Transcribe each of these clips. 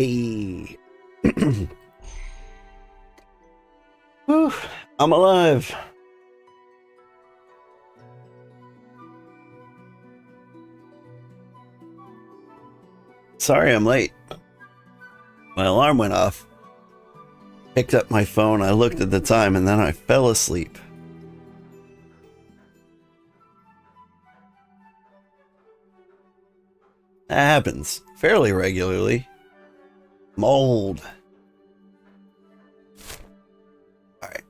Hey. Whew, I'm alive. Sorry I'm late. My alarm went off. Picked up my phone, I looked at the time, and then I fell asleep. That happens fairly regularly. Mold. Alright.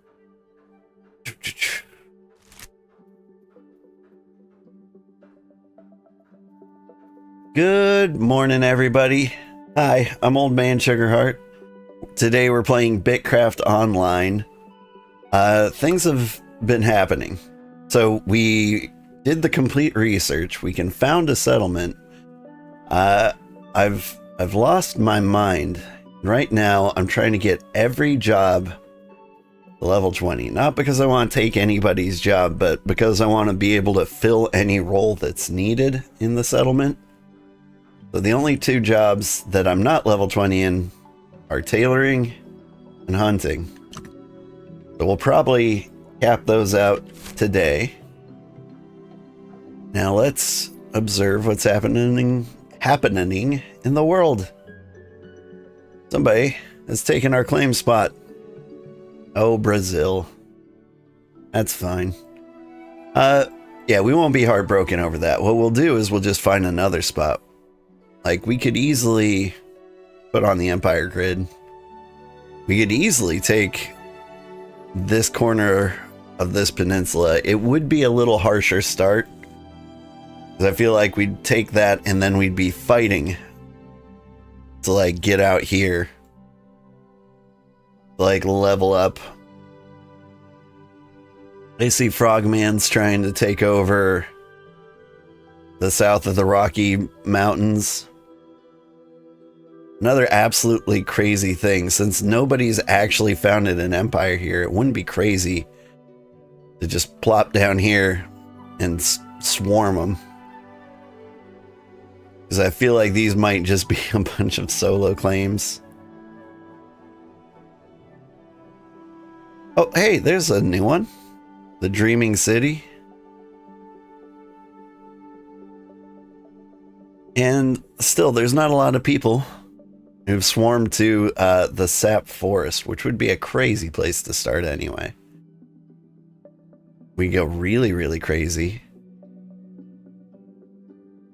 Good morning, everybody. Hi, I'm Old Man Sugarheart. Today we're playing BitCraft Online. Things have been happening. So we did the complete research. We can found a settlement. I've lost my mind. Right now, I'm trying to get every job level 20. Not because I want to take anybody's job, but because I want to be able to fill any role that's needed in the settlement. So the only two jobs that I'm not level 20 in are tailoring and hunting. So we'll probably cap those out today. Now let's observe what's happening in the world. Somebody has taken our claim spot. Oh, Brazil. That's fine. Yeah, we won't be heartbroken over that. What we'll do is we'll just find another spot. Like, we could easily put on the Empire grid. We could easily take this corner of this peninsula. It would be a little harsher start, because I feel like we'd take that and then we'd be fighting to, like, get out here. Like, level up. I see Frogman's trying to take over the south of the Rocky Mountains. Another absolutely crazy thing, since nobody's actually founded an empire here, it wouldn't be crazy to just plop down here and swarm them. Because I feel like these might just be a bunch of solo claims. Oh, hey, there's a new one. The Dreaming City. And still, there's not a lot of people who've swarmed to the Sap Forest, which would be a crazy place to start anyway. We go really, really crazy.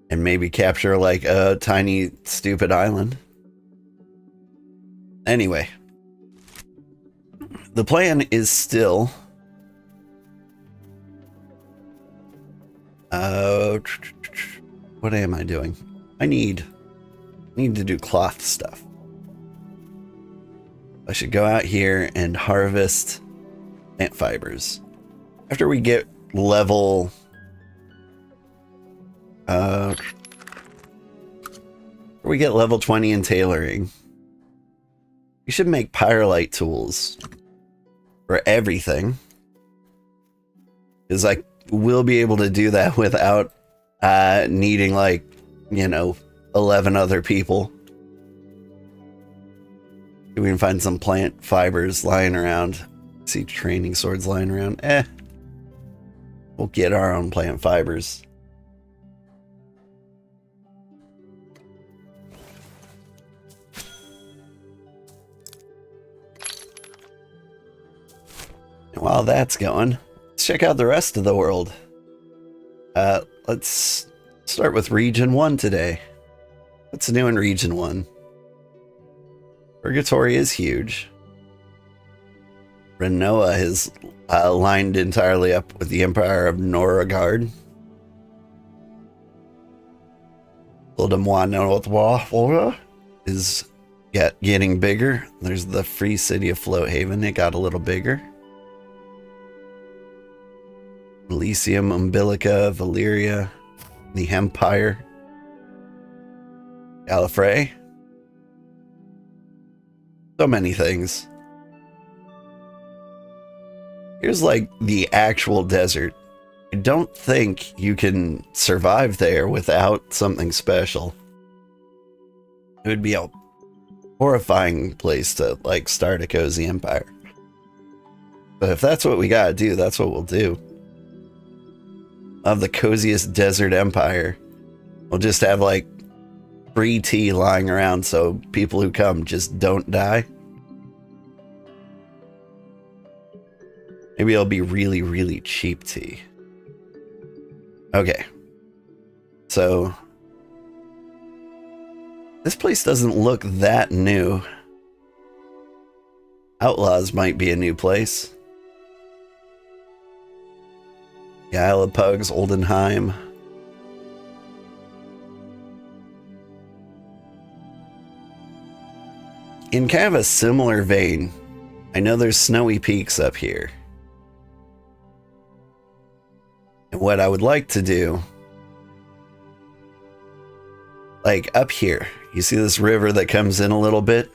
And maybe capture like a tiny, stupid island. Anyway. The plan is still... what am I doing? I need to do cloth stuff. I should go out here and harvest plant fibers. After we get level... we get level 20 in tailoring, we should make pyrolite tools for everything. Because I will be able to do that without needing, like, you know, 11 other people. We can find some plant fibers lying around. See training swords lying around. We'll get our own plant fibers. And while that's going, let's check out the rest of the world. Let's start with Region 1 today. What's new in Region 1? Purgatory is huge. Renoa has lined entirely up with the Empire of Noragard. Lodamwa is getting bigger. There's the free city of Floathaven. It got a little bigger. Elysium, Umbilica, Valyria, the Empire, Gallifrey. So many things. Here's like the actual desert. I don't think you can survive there without something special. It would be a horrifying place to like start a cozy empire. But if that's what we gotta do, that's what we'll do. Of the coziest desert empire, we'll just have like free tea lying around so people who come just don't die. Maybe it'll be really, really cheap tea. Okay. So this place doesn't look that new. Outlaws might be a new place. The Isle of Pugs, Oldenheim. In kind of a similar vein, I know there's snowy peaks up here. And what I would like to do, like up here, you see this river that comes in a little bit?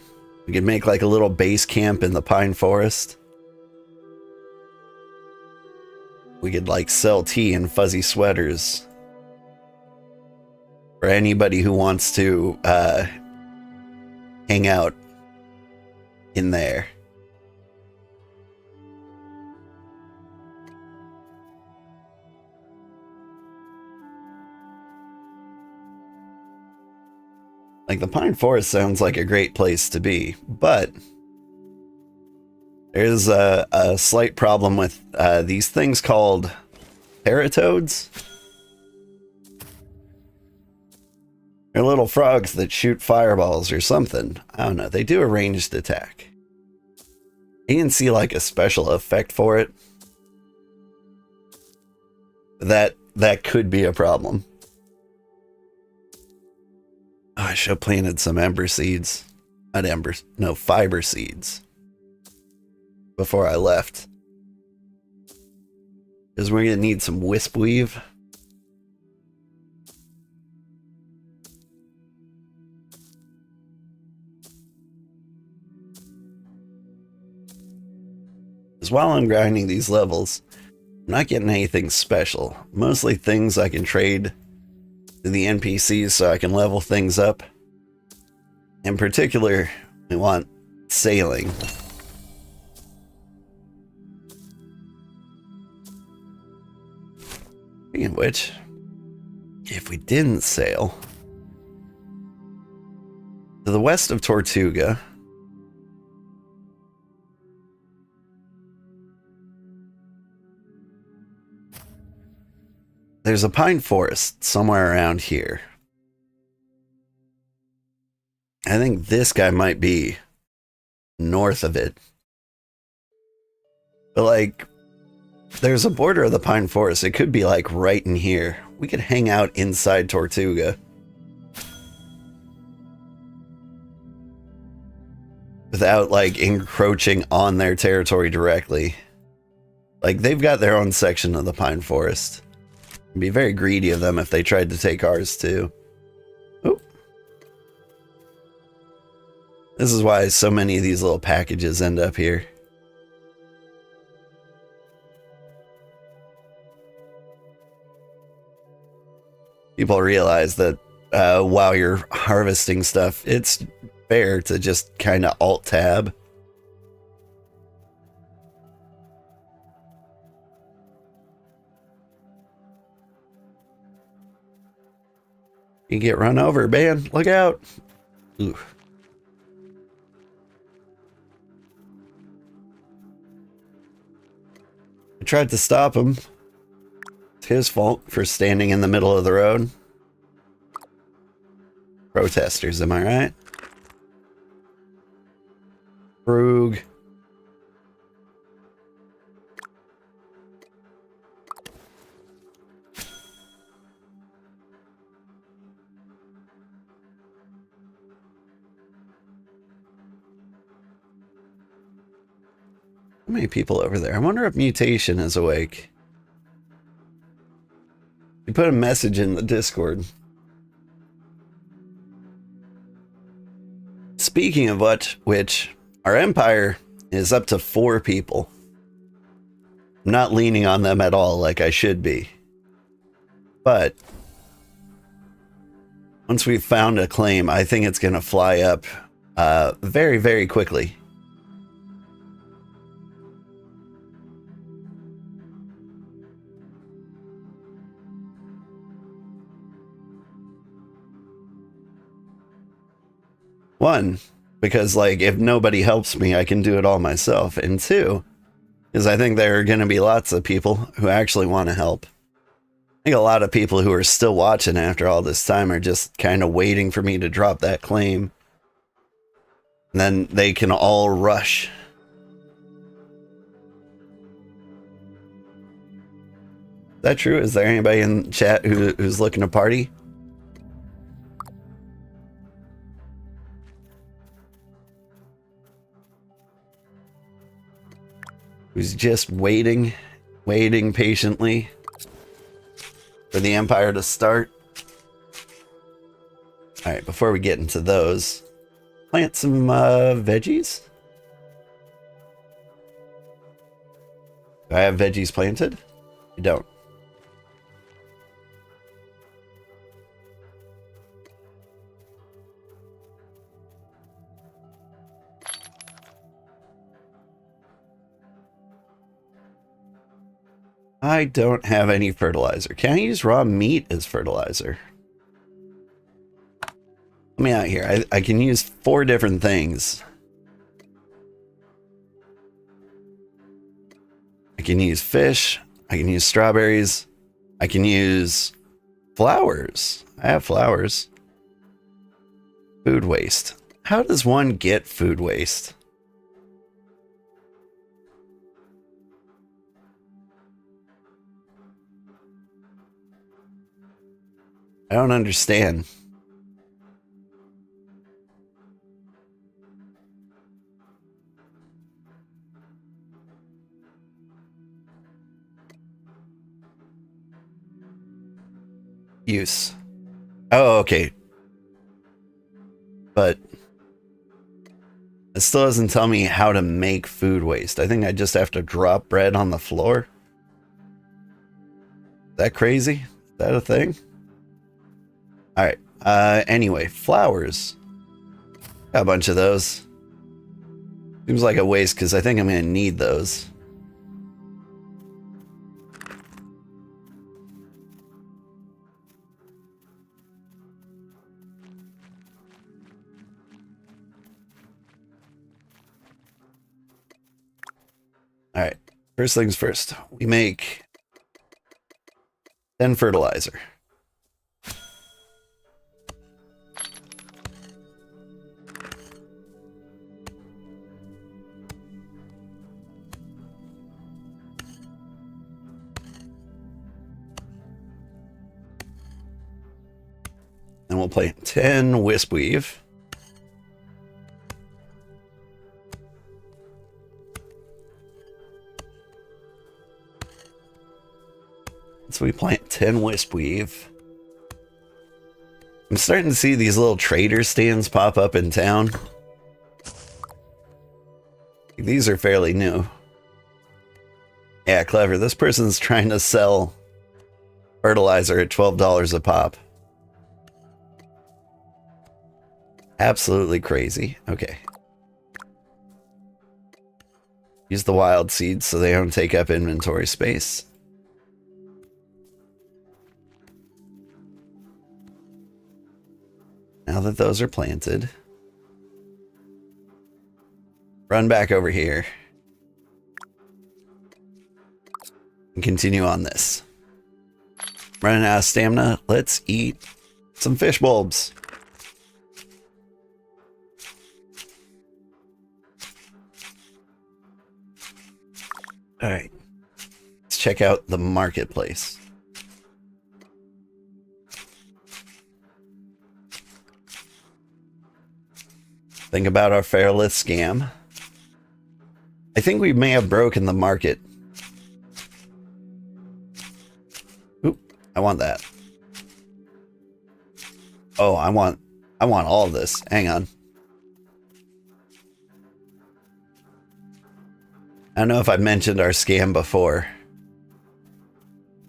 We could make like a little base camp in the pine forest. We could like sell tea and fuzzy sweaters for anybody who wants to hang out in there. Like the pine forest sounds like a great place to be, but there's a slight problem with these things called paratoads. They're little frogs that shoot fireballs or something. I don't know. They do a ranged attack. You can see like a special effect for it. That could be a problem. Oh, I should have planted some ember seeds. Not embers. No, fiber seeds. Before I left. Because we're going to need some wisp weave. Because while I'm grinding these levels, I'm not getting anything special. Mostly things I can trade to the NPCs so I can level things up. In particular, we want sailing. Speaking of which, if we didn't sail to the west of Tortuga, there's a pine forest somewhere around here. I think this guy might be north of it. But like, there's a border of the pine forest. It could be like right in here. We could hang out inside Tortuga. Without like encroaching on their territory directly. Like they've got their own section of the pine forest. It'd be very greedy of them if they tried to take ours too. Oh. This is why so many of these little packages end up here. People realize that while you're harvesting stuff, it's fair to just kind of alt-tab. You get run over, man. Look out. Ooh. I tried to stop him. It's his fault for standing in the middle of the road. Protesters, am I right? Frug. How many people over there? I wonder if Mutation is awake. You put a message in the Discord. Speaking of which, our empire is up to 4 people. I'm not leaning on them at all like I should be. But once we've found a claim, I think it's going to fly up very, very quickly. One, because like if nobody helps me, I can do it all myself. And two, is I think there are going to be lots of people who actually want to help. I think a lot of people who are still watching after all this time are just kind of waiting for me to drop that claim. And then they can all rush. Is that true? Is there anybody in chat who's looking to party? Who's just waiting patiently for the Empire to start? All right, before we get into those, plant some veggies. Do I have veggies planted? I don't. I don't have any fertilizer. Can I use raw meat as fertilizer? Let me out here. I can use 4 different things. I can use fish. I can use strawberries. I can use flowers. I have flowers. Food waste. How does one get food waste? I don't understand. Use. Oh, okay. But it still doesn't tell me how to make food waste. I think I just have to drop bread on the floor. Is that crazy? Is that a thing? All right. Anyway, flowers. Got a bunch of those. Seems like a waste because I think I'm going to need those. All right. First things first. We make 10 fertilizer. And we'll plant 10 wispweave. So we plant 10 wispweave. I'm starting to see these little trader stands pop up in town. These are fairly new. Yeah, clever. This person's trying to sell fertilizer at $12 a pop. Absolutely crazy. Okay. Use the wild seeds so they don't take up inventory space. Now that those are planted, run back over here and continue on this. Running out of stamina, let's eat some fish bulbs. All right, let's check out the marketplace. Think about our Fairlith scam. I think we may have broken the market. Oop, I want that. Oh, I want all of this. Hang on. I don't know if I've mentioned our scam before,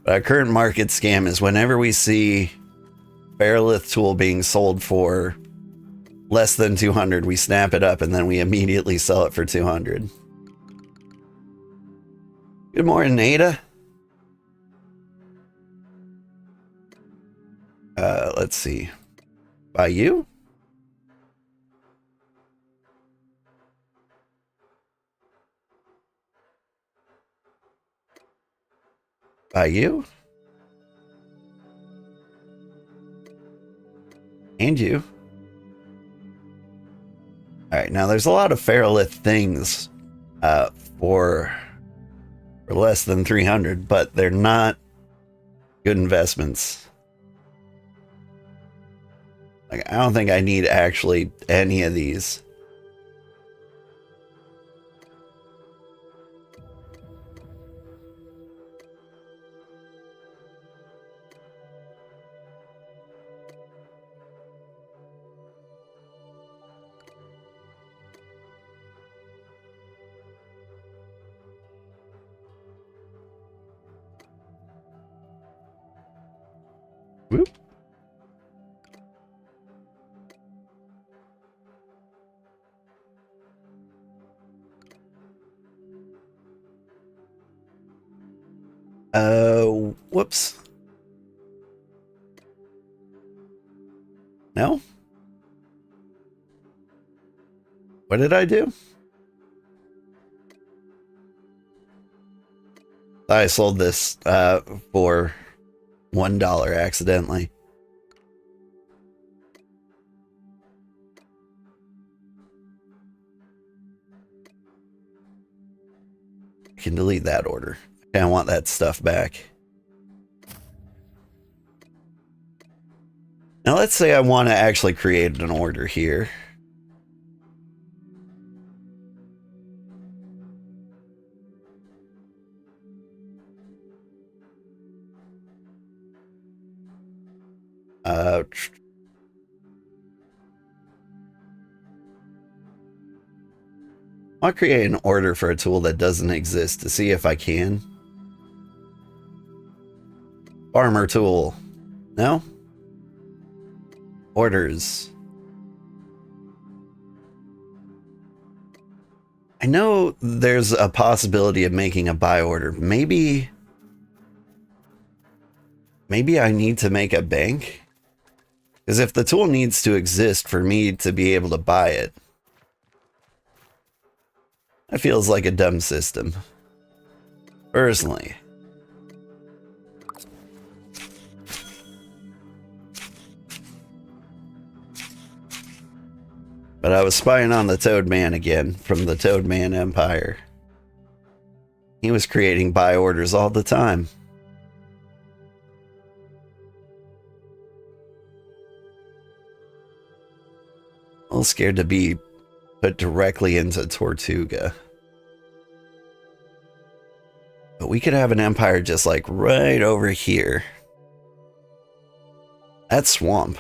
but our current market scam is whenever we see Fairlith tool being sold for less than 200, we snap it up and then we immediately sell it for 200. Good morning, Ada. Let's see. By you? By you? And you. Alright, now there's a lot of Feralith things for less than 300, but they're not good investments. Like, I don't think I need actually any of these. Whoop. Whoops. No? What did I do? I sold this for $1 accidentally. I can delete that order. I want that stuff back. Now let's say I want to actually create an order here. I'll create an order for a tool that doesn't exist to see if I can. Farmer tool. No? Orders. I know there's a possibility of making a buy order. Maybe I need to make a bank? Because if the tool needs to exist for me to be able to buy it, that feels like a dumb system. Personally. But I was spying on the Toad Man again from the Toad Man Empire. He was creating buy orders all the time. A little scared to be put directly into Tortuga. But we could have an empire just like right over here. That swamp.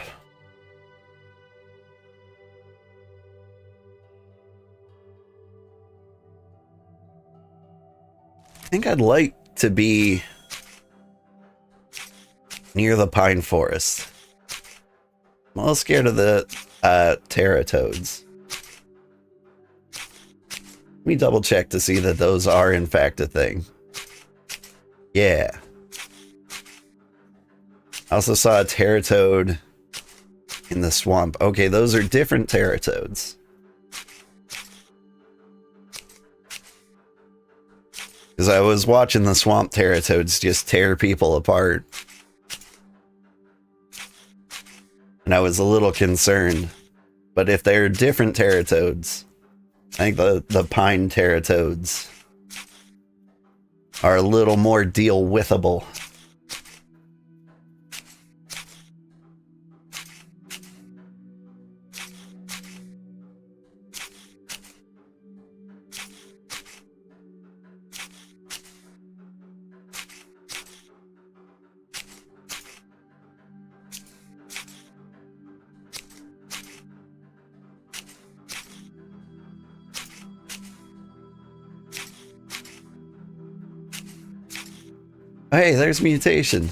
I think I'd like to be near the pine forest. I'm a little scared of the teratoads. Let me double check to see that those are in fact a thing. Yeah. I also saw a teratoad in the swamp. Okay, those are different teratoads. Because I was watching the swamp teratoads just tear people apart. And I was a little concerned. But if they're different teratoads, I think the pine teratoads are a little more deal-withable. Hey, there's mutation.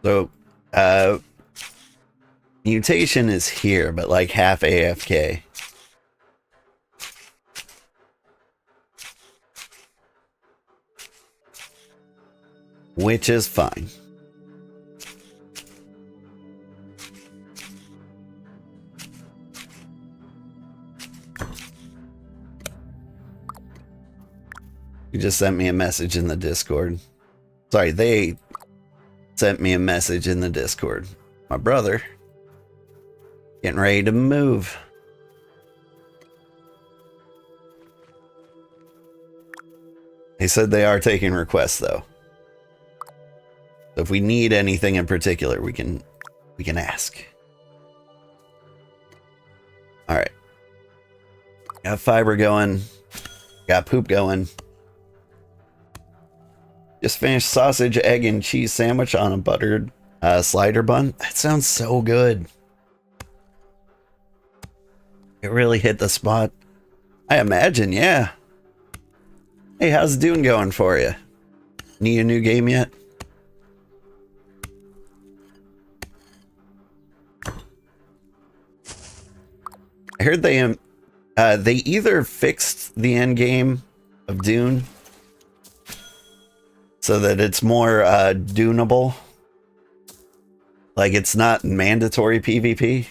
So, mutation is here, but like half AFK. Which is fine. You just sent me a message in the Discord. Sorry, they sent me a message in the Discord. My brother getting ready to move. They said they are taking requests though. So if we need anything in particular, we can ask. All right. Got fiber going. Got poop going. Just finished sausage, egg, and cheese sandwich on a buttered slider bun. That sounds so good. It really hit the spot. I imagine, yeah. Hey, how's Dune going for you? Need a new game yet? I heard they either fixed the end game of Dune so that it's more Duneable. Like it's not mandatory PvP.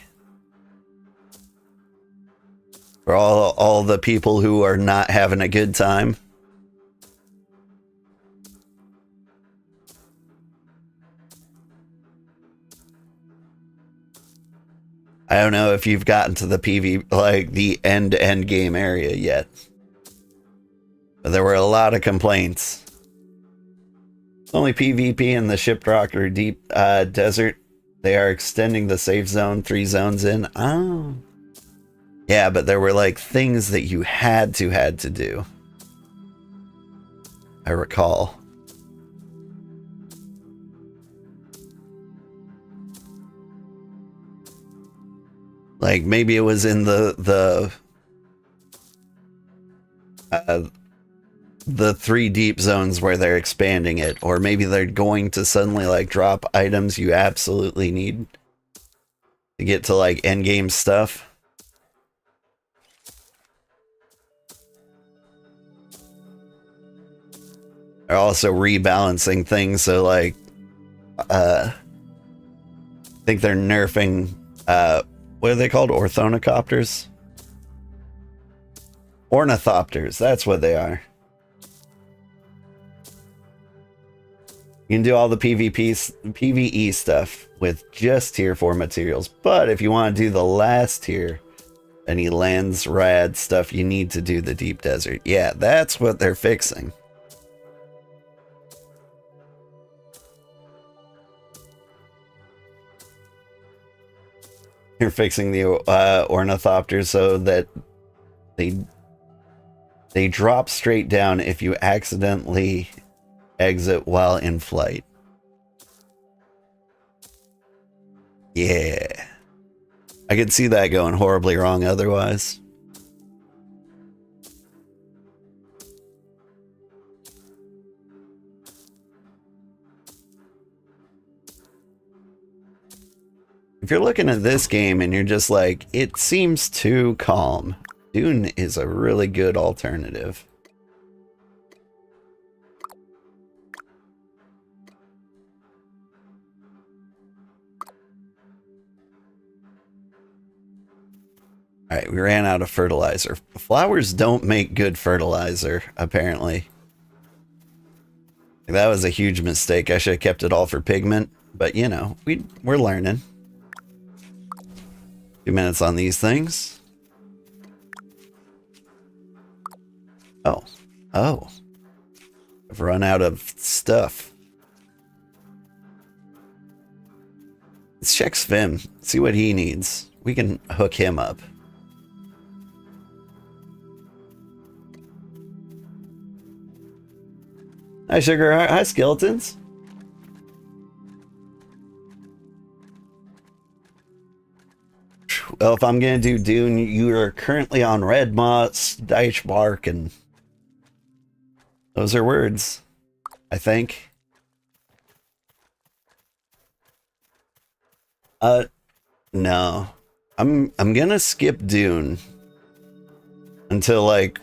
For all the people who are not having a good time. I don't know if you've gotten to the like the end game area yet. But there were a lot of complaints. Only PvP in the Shiprock or Deep Desert. They are extending the safe zone 3 zones in. Oh. Yeah, but there were like things that you had to do. I recall. Like maybe it was in the 3 deep zones where they're expanding it, or maybe they're going to suddenly like drop items you absolutely need to get to like end game stuff. They're also rebalancing things, so like I think they're nerfing what are they called? Ornithopters? Ornithopters, that's what they are. You can do all the PvE stuff with just tier 4 materials, but if you want to do the last tier, any lands, rad stuff, you need to do the deep desert. Yeah, that's what they're fixing. You're fixing the ornithopters so that they drop straight down if you accidentally exit while in flight. Yeah. I could see that going horribly wrong otherwise. If you're looking at this game and you're just like, it seems too calm, Dune is a really good alternative. Alright, we ran out of fertilizer. Flowers don't make good fertilizer, apparently. That was a huge mistake. I should have kept it all for pigment, but you know, we're learning. 2 minutes on these things. Oh. I've run out of stuff. Let's check Svim. See what he needs. We can hook him up. Hi, Sugarheart. Hi, Skeletons. Well, if I'm going to do Dune, you are currently on Red Moss, Deitch Bark, and those are words, I think. Uh, no. I'm gonna skip Dune until like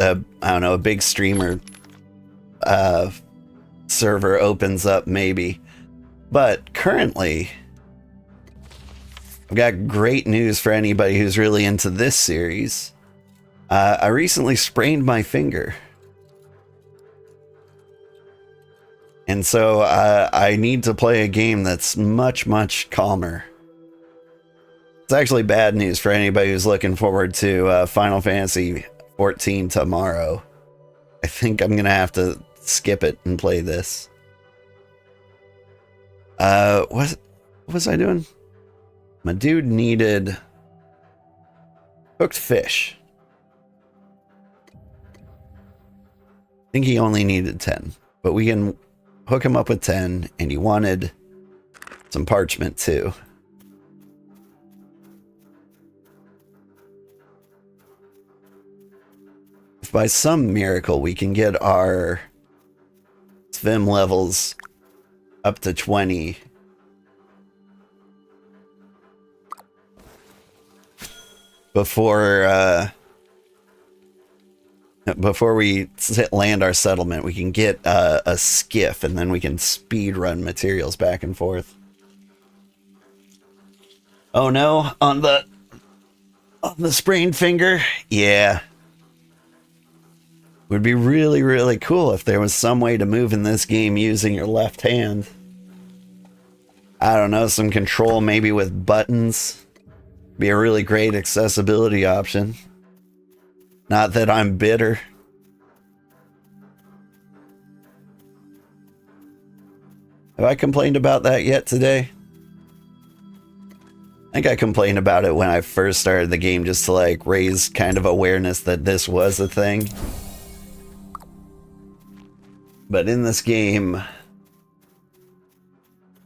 I don't know, a big streamer server opens up maybe. But currently, I've got great news for anybody who's really into this series. I recently sprained my finger. And so I need to play a game that's much, much calmer. It's actually bad news for anybody who's looking forward to Final Fantasy 14 tomorrow. I think I'm going to have to skip it and play this. What was I doing? My dude needed cooked fish. I think he only needed 10, but we can hook him up with 10, and he wanted some parchment too. If by some miracle we can get our Svim levels up to 20, before we land our settlement, we can get a skiff, and then we can speed run materials back and forth. Oh no, on the sprained finger? Yeah. Would be really, really cool if there was some way to move in this game using your left hand. I don't know, some control maybe with buttons. Be a really great accessibility option. Not that I'm bitter. Have I complained about that yet today? I think I complained about it when I first started the game, just to like raise kind of awareness that this was a thing. But in this game,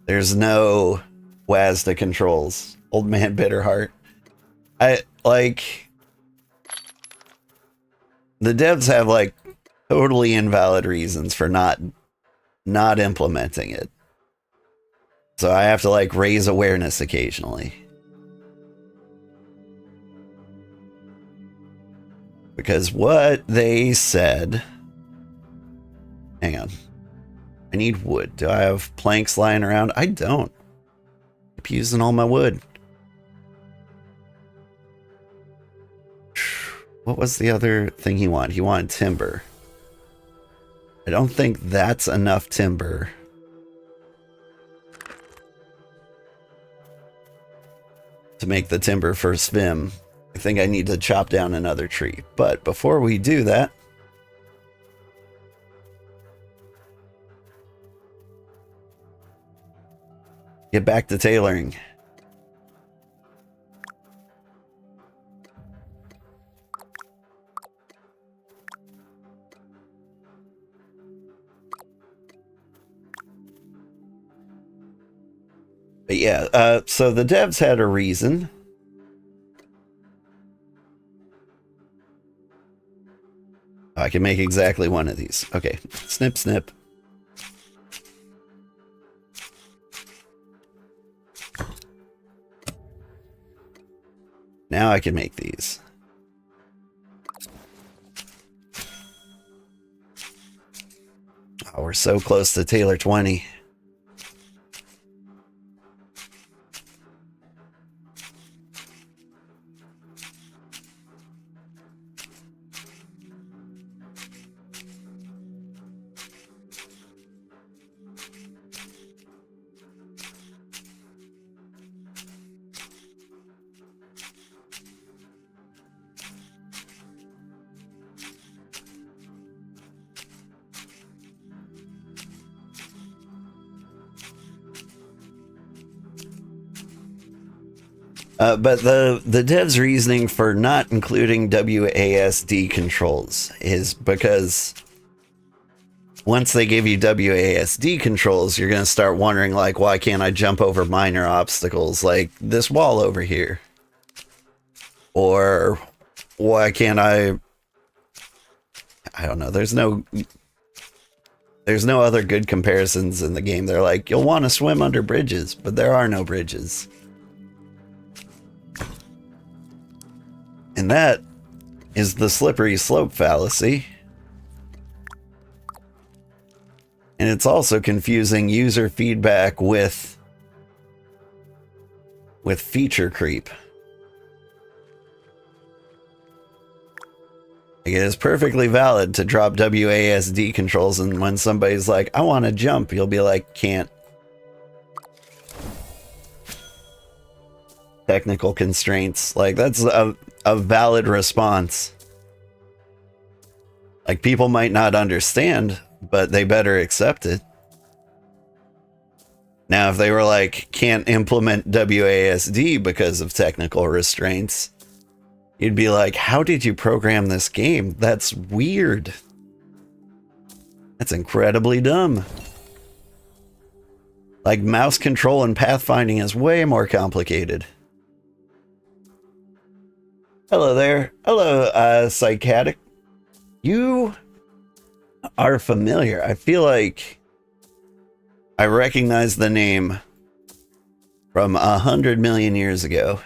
there's no WASD controls. Old man Bitterheart. I like... The devs have like totally invalid reasons for not implementing it. So I have to like raise awareness occasionally. Because what they said... Hang on. I need wood. Do I have planks lying around? I don't. I'm using all my wood. What was the other thing he wanted? He wanted timber. I don't think that's enough timber. To make the timber for Svim. I think I need to chop down another tree. But before we do that, get back to tailoring. But yeah, so the devs had a reason. I can make exactly one of these. Okay, snip, snip. Now I can make these. Oh, we're so close to Taylor 20. But the devs' reasoning for not including WASD controls is because once they give you WASD controls, you're going to start wondering, like, why can't I jump over minor obstacles like this wall over here? Or why can't I don't know. There's no other good comparisons in the game. They're like, you'll want to swim under bridges, but there are no bridges. And that is the slippery slope fallacy. And it's also confusing user feedback with feature creep. Like, it is perfectly valid to drop WASD controls, and when somebody's like, I want to jump, you'll be like, can't. Technical constraints. Like, that's a valid response. Like, people might not understand, but they better accept it. Now, if they were like, can't implement WASD because of technical restraints, you'd be like, how did you program this game? That's weird. That's incredibly dumb. Like, mouse control and pathfinding is way more complicated. Hello there. Hello, Psychotic. You are familiar. I feel like I recognize the name from 100 million years ago.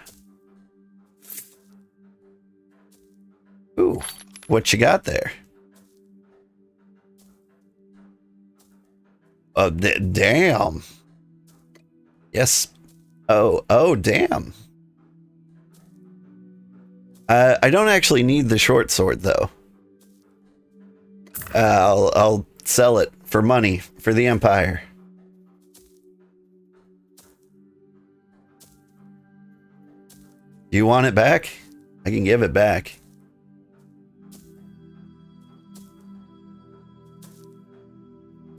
Ooh, what you got there? Damn. Yes. Oh, damn. I don't actually need the short sword, though. I'll sell it for money for the Empire. Do you want it back? I can give it back.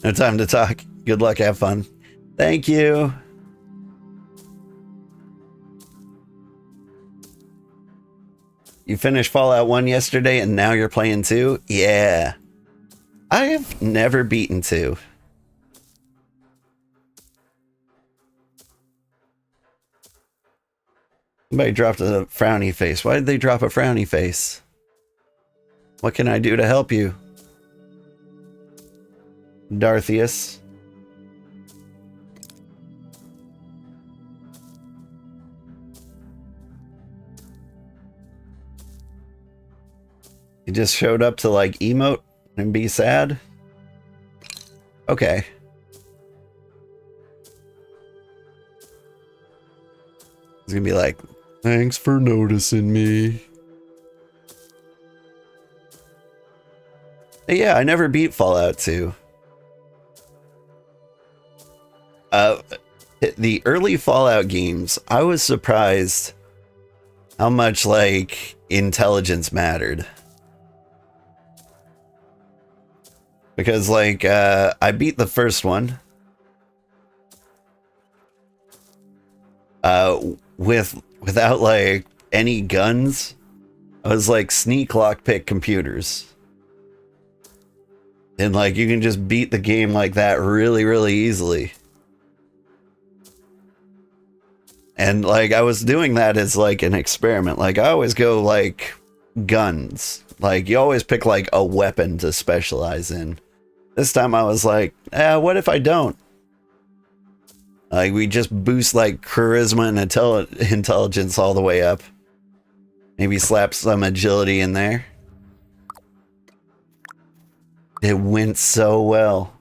No time to talk. Good luck, have fun. Thank you. You finished Fallout 1 yesterday and now you're playing 2? Yeah. I have never beaten 2. Somebody dropped a frowny face. Why did they drop a frowny face? What can I do to help you? Darthius. You just showed up to like emote and be sad? Okay. He's gonna be like, thanks for noticing me. Yeah, I never beat Fallout 2. The early Fallout games, I was surprised how much like intelligence mattered. Because like I beat the first one without like any guns. I was like sneak lockpick computers. And like you can just beat the game like that really, really easily. And like I was doing that as like an experiment. Like I always go like guns. Like you always pick like a weapon to specialize in. This time I was like, what if I don't? Like we just boost like charisma and intelligence all the way up. Maybe slap some agility in there. It went so well.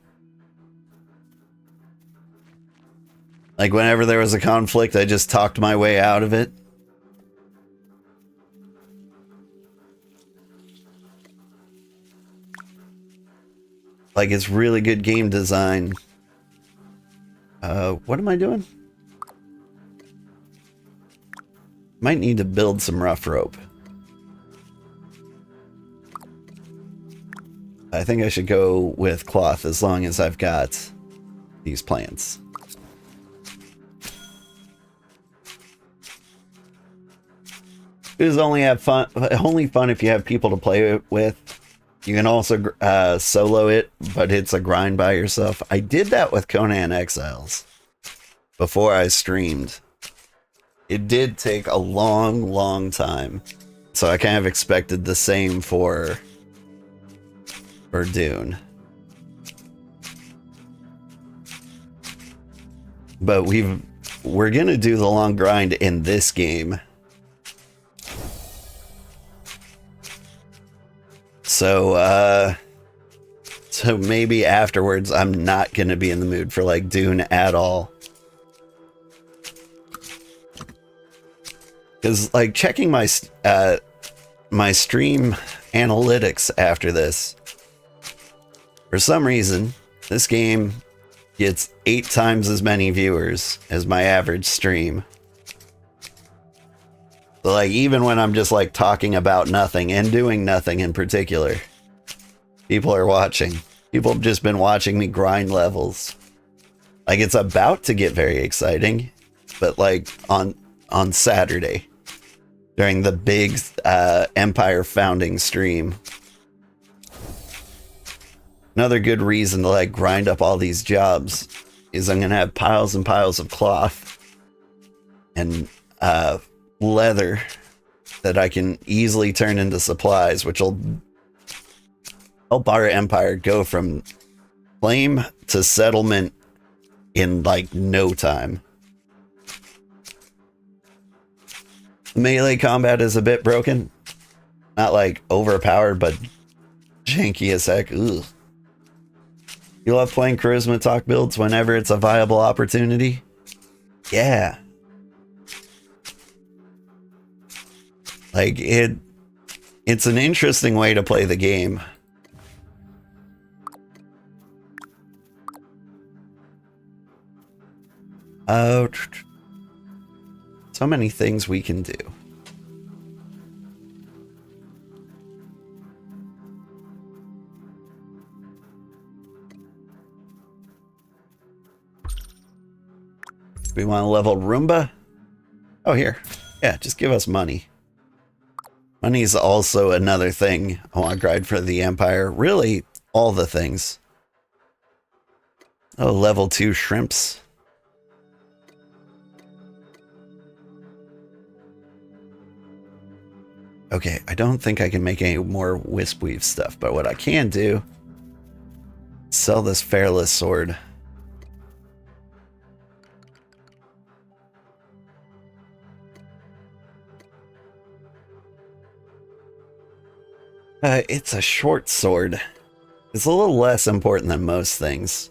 Like whenever there was a conflict, I just talked my way out of it. Like it's really good game design. What am I doing? Might need to build some rough rope. I think I should go with cloth as long as I've got these plants. It is only fun if you have people to play with. You can also solo it, but it's a grind by yourself. I did that with Conan Exiles before I streamed. It did take a long, long time. So I kind of expected the same for Dune. But we're gonna do the long grind in this game. So, so maybe afterwards I'm not going to be in the mood for like Dune at all. Because like checking my my stream analytics after this, for some reason, this game gets 8 times as many viewers as my average stream. So like even when I'm just like talking about nothing and doing nothing in particular, people are watching. People have just been watching me grind levels. Like it's about to get very exciting, but like on Saturday during the big Empire founding stream. Another good reason to like grind up all these jobs is I'm gonna have piles and piles of cloth and leather that I can easily turn into supplies, which will help our empire go from claim to settlement in like no time. Melee combat is a bit broken. Not like overpowered, but janky as heck. Ugh. You love playing charisma talk builds whenever it's a viable opportunity? Yeah. Like it's an interesting way to play the game. Oh, so many things we can do. We want to level Roomba? Oh, here. Yeah, just give us money. Money is also another thing I want to grind for the Empire. Really, all the things. Oh, level 2 shrimps. Okay, I don't think I can make any more wisp weave stuff, but what I can do, sell this Fairless sword. It's a short sword. It's a little less important than most things.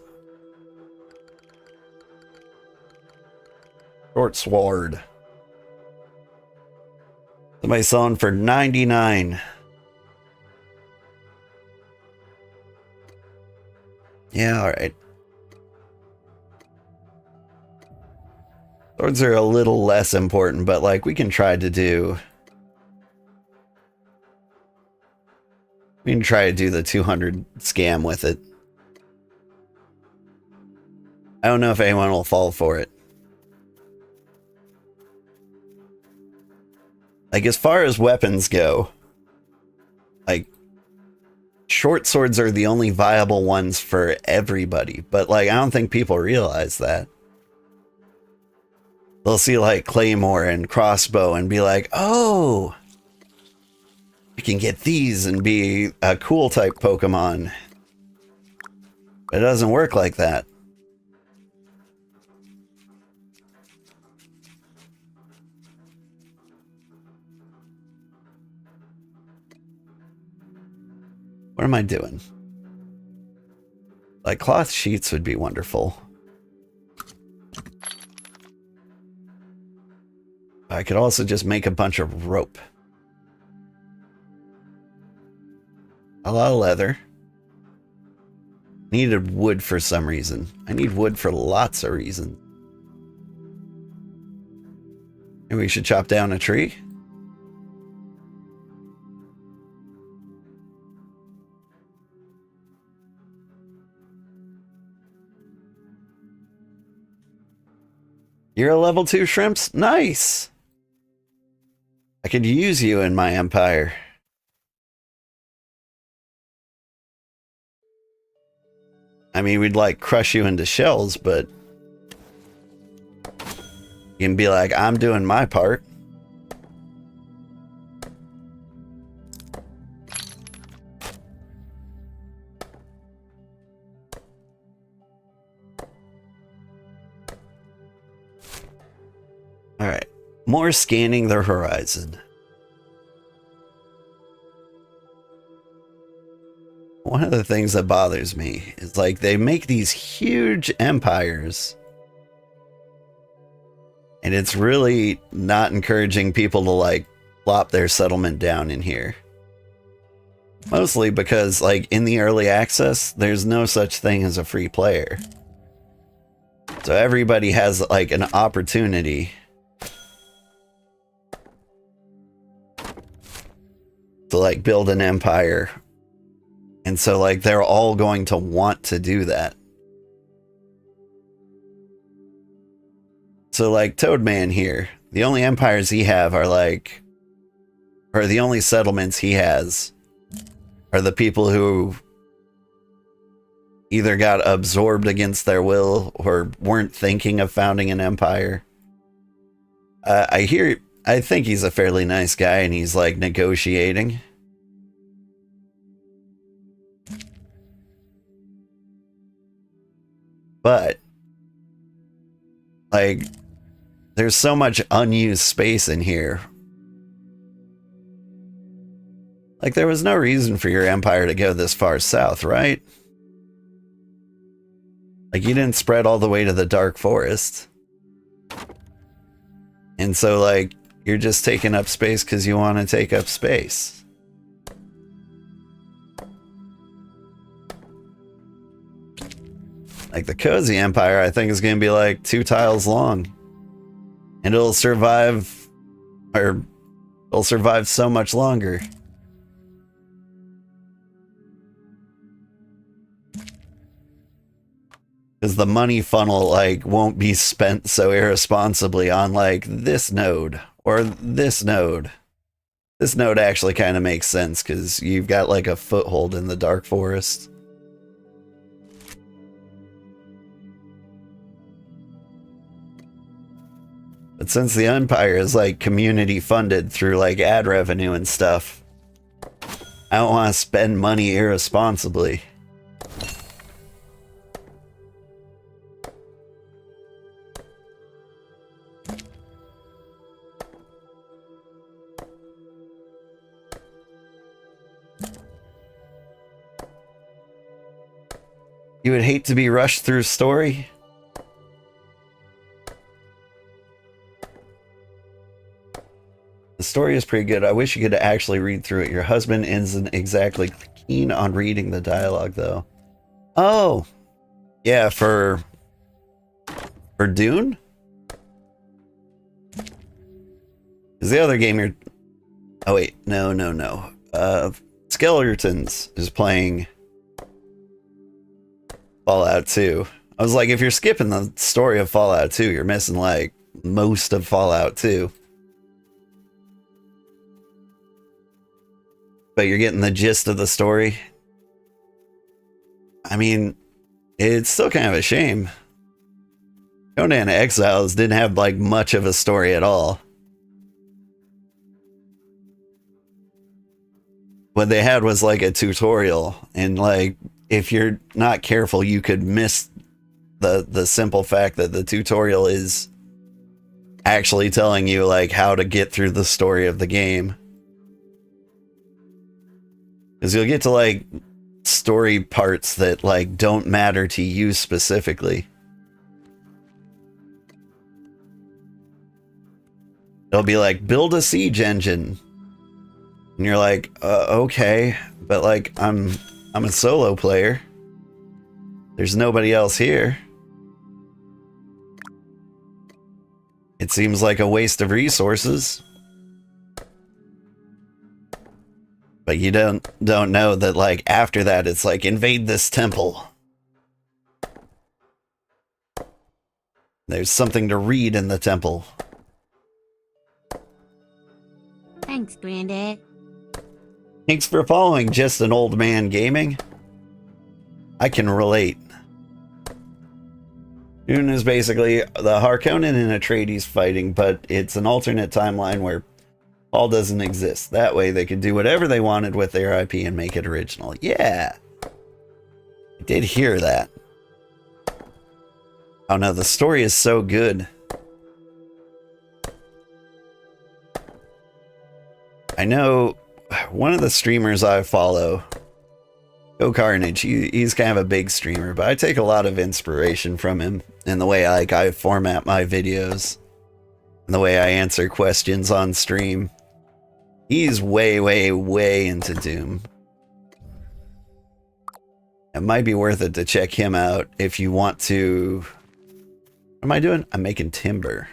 Short sword. Somebody's selling for 99. Yeah, alright. Swords are a little less important, but like we can try to do... We can try to do the 200 scam with it. I don't know if anyone will fall for it. Like, as far as weapons go, like, short swords are the only viable ones for everybody. But, like, I don't think people realize that. They'll see, like, claymore and crossbow and be like, oh, I can get these and be a cool type Pokemon. But it doesn't work like that. What am I doing? Like, cloth sheets would be wonderful. I could also just make a bunch of rope. A lot of leather. Needed wood for some reason. I need wood for lots of reasons. Maybe we should chop down a tree? You're a level 2 shrimps? Nice! I could use you in my empire. I mean, we'd like crush you into shells, but you can be like, I'm doing my part. All right, more scanning the horizon. one of the things that bothers me is like they make these huge empires, and it's really not encouraging people to like plop their settlement down in here. Mostly because like in the early access, there's no such thing as a free player. So everybody has like an opportunity to like build an empire. And so like they're all going to want to do that. So like Toadman here, the only empires he have are like, or the only settlements he has are the people who either got absorbed against their will or weren't thinking of founding an empire. I think he's a fairly nice guy and he's like negotiating. But like there's so much unused space in here. Like there was no reason for your empire to go this far south, right? Like you didn't spread all the way to the Dark Forest. And so like you're just taking up space because you want to take up space. Like the Cozy Empire, I think is going to be like 2 tiles long. And it'll survive, or it'll survive so much longer. Because the money funnel like won't be spent so irresponsibly on like this node or this node. This node actually kind of makes sense because you've got like a foothold in the Dark Forest. But since the Empire is like community funded through like ad revenue and stuff, I don't want to spend money irresponsibly. You would hate to be rushed through story? The story is pretty good. I wish you could actually read through it. Your husband isn't exactly keen on reading the dialogue, though. Oh! Yeah, for Dune? Is the other game you're... Oh, wait. No. Skeletons is playing Fallout 2. I was like, if you're skipping the story of Fallout 2, you're missing like most of Fallout 2. But you're getting the gist of the story. I mean, it's still kind of a shame. Conan Exiles didn't have like much of a story at all. What they had was like a tutorial, and like if you're not careful, you could miss the simple fact that the tutorial is actually telling you like how to get through the story of the game. Because you'll get to like story parts that like don't matter to you specifically. It'll be like, build a siege engine. And you're like, okay, but like I'm a solo player. There's nobody else here. It seems like a waste of resources. But you don't know that like after that it's like, invade this temple. There's something to read in the temple. Thanks, Granddad. Thanks for following Just an Old Man Gaming. I can relate. Dune is basically the Harkonnen and Atreides fighting, but it's an alternate timeline where Paul doesn't exist. That way they could do whatever they wanted with their IP and make it original. Yeah. I did hear that. Oh no, the story is so good. I know one of the streamers I follow Go Carnage. He's kind of a big streamer, but I take a lot of inspiration from him in the way I format my videos and the way I answer questions on stream. He's way, way, way into Doom. It might be worth it to check him out if you want to. What am I doing? I'm making timber.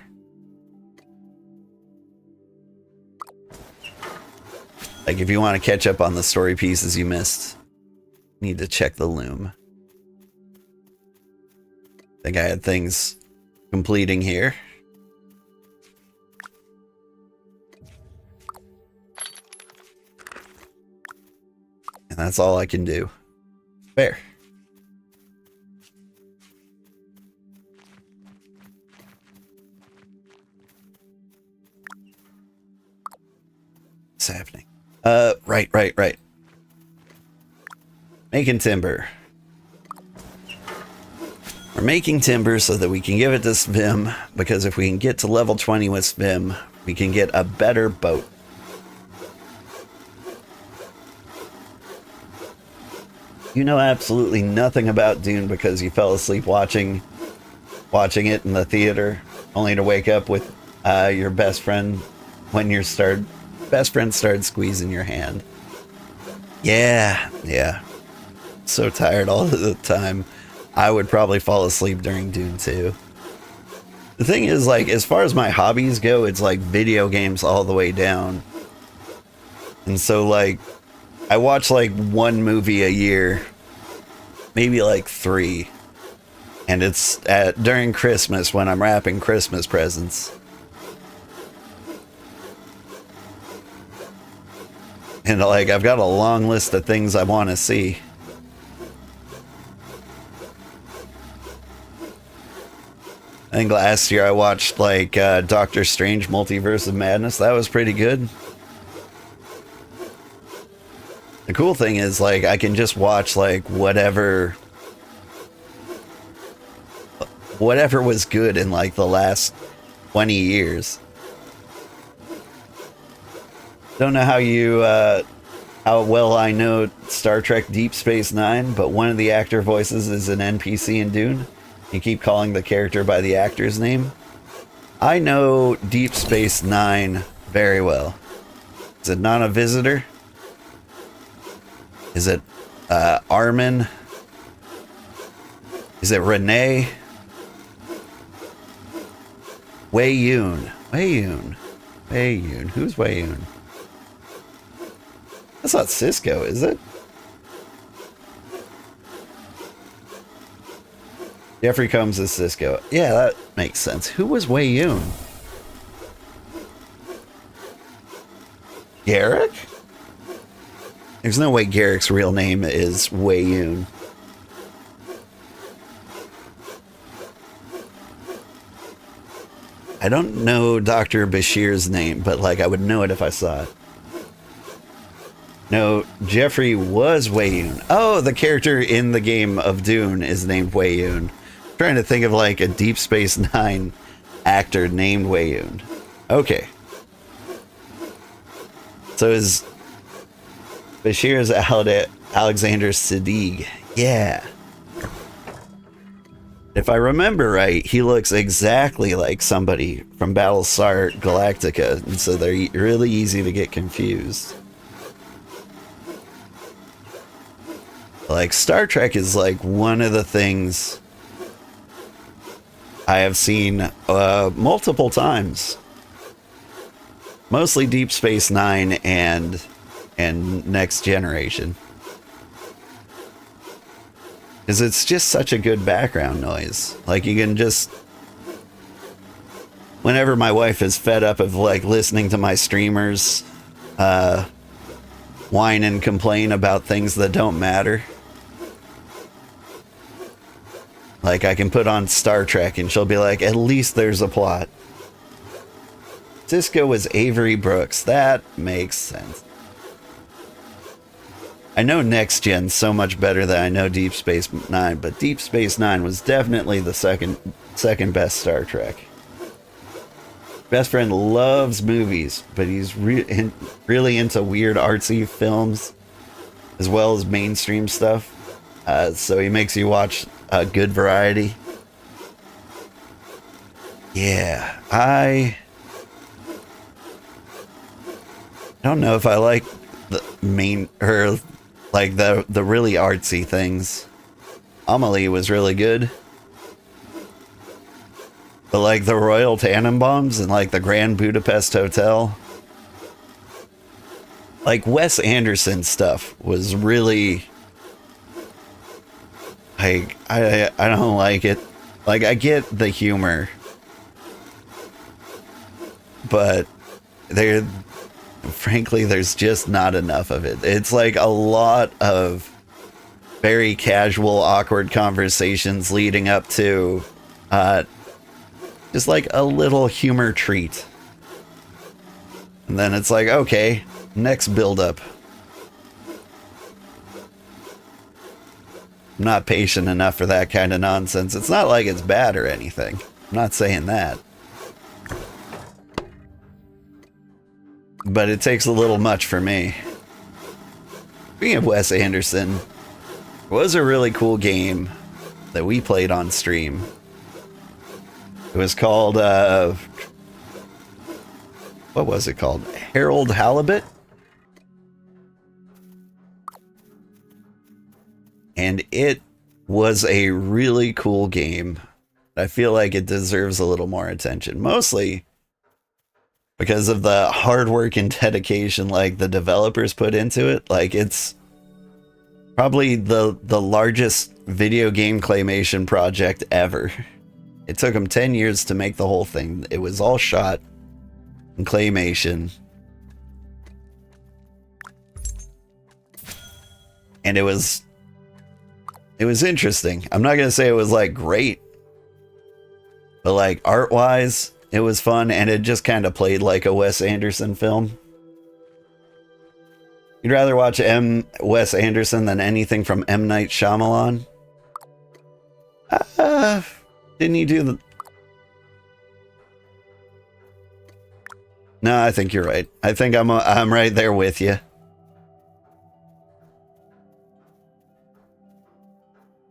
Like if you want to catch up on the story pieces you missed, need to check the loom. I think I had things completing here. And that's all I can do. Fair. What's happening? Right. Making timber. We're making timber so that we can give it to Svim, because if we can get to level 20 with Svim, we can get a better boat. You know absolutely nothing about Dune because you fell asleep watching it in the theater, only to wake up with your best friend when your best friend started squeezing your hand. Yeah. So tired all of the time. I would probably fall asleep during Dune too. The thing is, like, as far as my hobbies go, it's like video games all the way down. And so, like, I watch like one movie a year, maybe like 3. And it's during Christmas when I'm wrapping Christmas presents. And like, I've got a long list of things I want to see. I think last year I watched like Doctor Strange Multiverse of Madness. That was pretty good. The cool thing is, like, I can just watch like whatever was good in like the last 20 years. Don't know how well I know Star Trek Deep Space Nine, but one of the actor voices is an NPC in Dune. You keep calling the character by the actor's name. I know Deep Space Nine very well. Is it not a visitor? Is it Armin? Is it Renee? Wei Yun. Who's Wei Yun? That's not Cisco, is it? Jeffrey Combs is Cisco. Yeah, that makes sense. Who was Wei Yun? Garrick? There's no way Garrick's real name is Wei Yun. I don't know Dr. Bashir's name, but like I would know it if I saw it. No, Jeffrey was Wei Yun. Oh, the character in the game of Dune is named Wei Yun. I'm trying to think of like a Deep Space Nine actor named Wei Yun. Okay. So is Bashir's Alexander Siddig. Yeah. If I remember right, he looks exactly like somebody from Battlestar Galactica, and so they're really easy to get confused. Like, Star Trek is like one of the things I have seen multiple times. Mostly Deep Space Nine and Next Generation. Because it's just such a good background noise. Like, you can just... Whenever my wife is fed up of, like, listening to my streamers whine and complain about things that don't matter, like, I can put on Star Trek and she'll be like, at least there's a plot. Cisco was Avery Brooks. That makes sense. I know Next Gen so much better than I know Deep Space Nine, but Deep Space Nine was definitely the second best Star Trek. Best friend loves movies, but he's really into weird artsy films. as well as mainstream stuff. So he makes you watch a good variety. Yeah, I don't know if I like the main or like the really artsy things. Amelie was really good. But like the Royal Tannenbaums and like the Grand Budapest Hotel, like Wes Anderson stuff was really like I don't like it. Like I get the humor, but frankly there's just not enough of it. It's like a lot of very casual, awkward conversations leading up to just like a little humor treat. And then it's like, okay, next build up. I'm not patient enough for that kind of nonsense. It's not like it's bad or anything. I'm not saying that. But it takes a little much for me. Speaking of Wes Anderson, it was a really cool game that we played on stream. It was called, what was it called? Harold Halibut? And it was a really cool game. I feel like it deserves a little more attention. Mostly because of the hard work and dedication like the developers put into it. Like it's probably the largest video game claymation project ever. It took them 10 years to make the whole thing. It was all shot in claymation. And it was interesting. I'm not going to say it was like great, but like art-wise, it was fun, and it just kind of played like a Wes Anderson film. You'd rather watch Wes Anderson than anything from M. Night Shyamalan? Didn't he do the... No, I think you're right. I think I'm right there with you.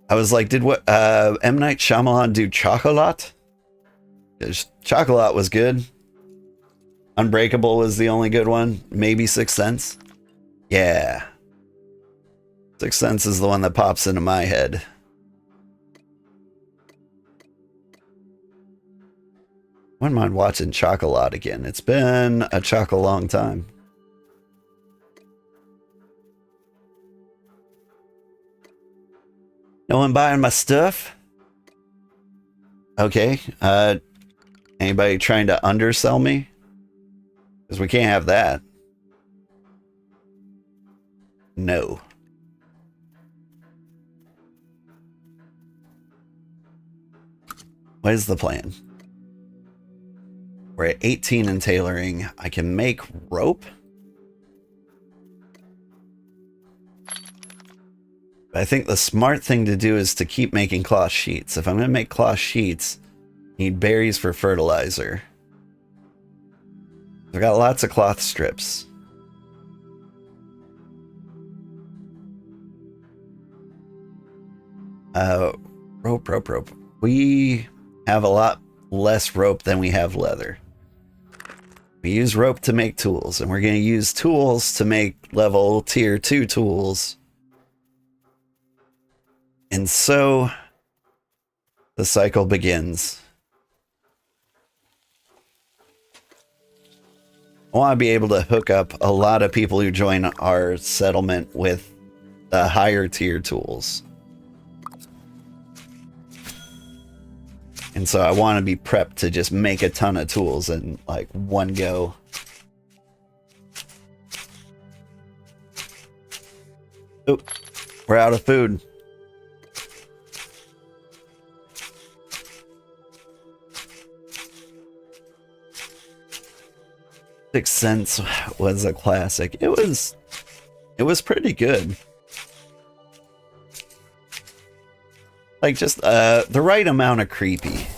I was like, did what M. Night Shyamalan do Chocolat? Chocolat was good. Unbreakable was the only good one. Maybe Sixth Sense. Yeah. Sixth Sense is the one that pops into my head. Wouldn't mind watching Chocolat again. It's been a long time. No one buying my stuff? Okay. Anybody trying to undersell me? Because we can't have that. No. What is the plan? We're at 18 in tailoring. I can make rope. But I think the smart thing to do is to keep making cloth sheets. If I'm going to make cloth sheets, I need berries for fertilizer. I've got lots of cloth strips. Rope. We have a lot less rope than we have leather. We use rope to make tools, and we're going to use tools to make level tier 2 tools. And so the cycle begins. I want to be able to hook up a lot of people who join our settlement with the higher tier tools. And so I want to be prepped to just make a ton of tools in like one go. Oh, we're out of food. Sixth Sense was a classic. It was pretty good. Like just the right amount of creepy.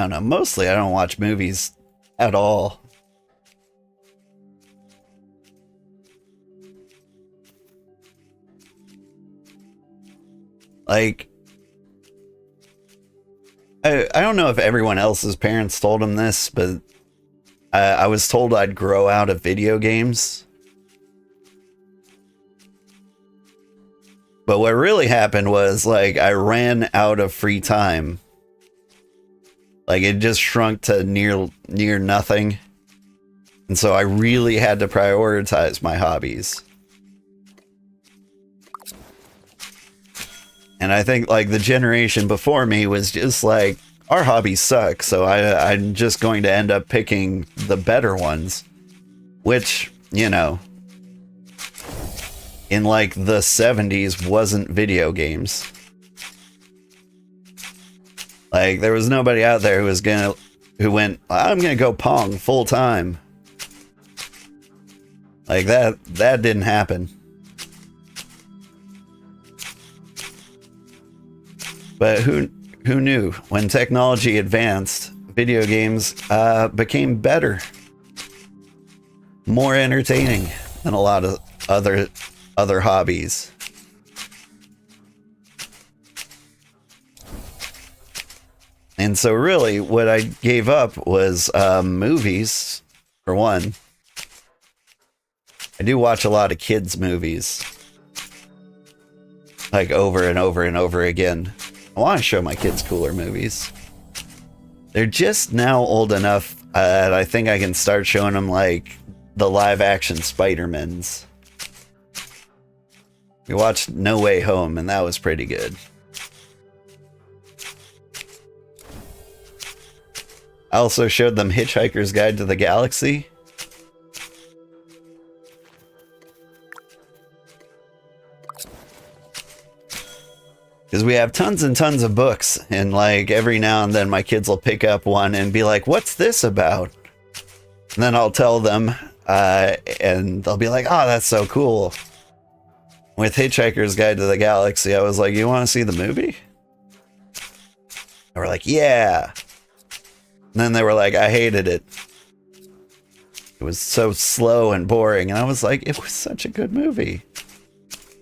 don't know. Mostly I don't watch movies at all. Like, I don't know if everyone else's parents told them this, but I was told I'd grow out of video games. But what really happened was, like, I ran out of free time. Like, it just shrunk to near nothing. And so I really had to prioritize my hobbies. And I think, like, the generation before me was just like, our hobbies suck, so I'm just going to end up picking the better ones. Which, you know, in, like, the 70s wasn't video games. Like, there was nobody out there who went, I'm gonna go Pong full time. Like, that didn't happen. But who knew? When technology advanced, video games became better, more entertaining than a lot of other hobbies. And so really what I gave up was movies, for one. I do watch a lot of kids' movies, like over and over and over again. I want to show my kids cooler movies. They're just now old enough that I think I can start showing them, like, the live-action Spider-Mans. We watched No Way Home, and that was pretty good. I also showed them Hitchhiker's Guide to the Galaxy. Because we have tons and tons of books, and, like, every now and then my kids will pick up one and be like, what's this about? And then I'll tell them, and they'll be like, oh, that's so cool. With Hitchhiker's Guide to the Galaxy, I was like, you want to see the movie? They were like, yeah. And then they were like, I hated it. It was so slow and boring. And I was like, it was such a good movie.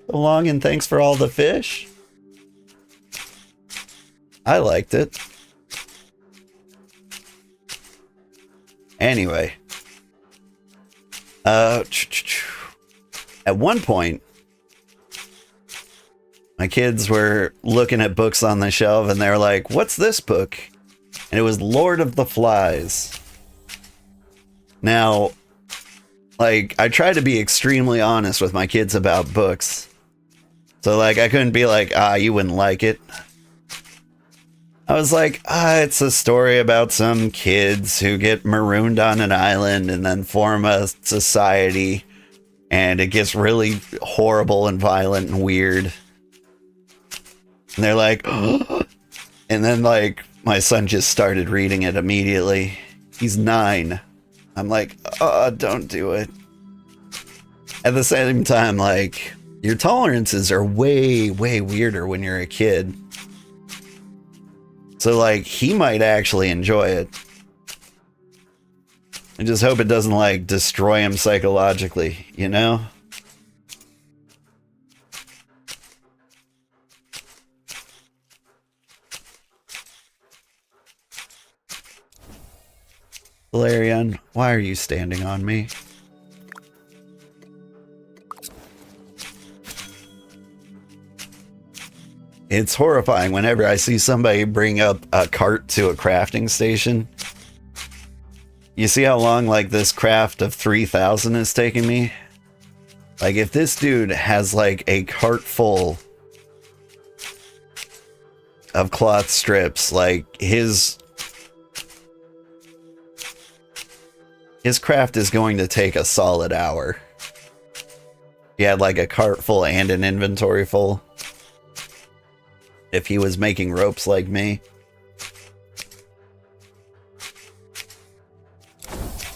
So long and thanks for all the fish. I liked it. Anyway. At one point, my kids were looking at books on the shelf and they were like, what's this book? And it was Lord of the Flies. Now, like, I try to be extremely honest with my kids about books. So, like, I couldn't be like, you wouldn't like it. I was like, it's a story about some kids who get marooned on an island and then form a society. And it gets really horrible and violent and weird. And they're like, and then, like, my son just started reading it immediately. He's 9. I'm like, don't do it. At the same time, like, your tolerances are way, way weirder when you're a kid. So, like, he might actually enjoy it. I just hope it doesn't, like, destroy him psychologically, you know? Valerian, why are you standing on me? It's horrifying whenever I see somebody bring up a cart to a crafting station. You see how long, like, this craft of 3,000 is taking me? Like, if this dude has, like, a cart full of cloth strips, like, his craft is going to take a solid hour. He had, like, a cart full and an inventory full. If he was making ropes like me.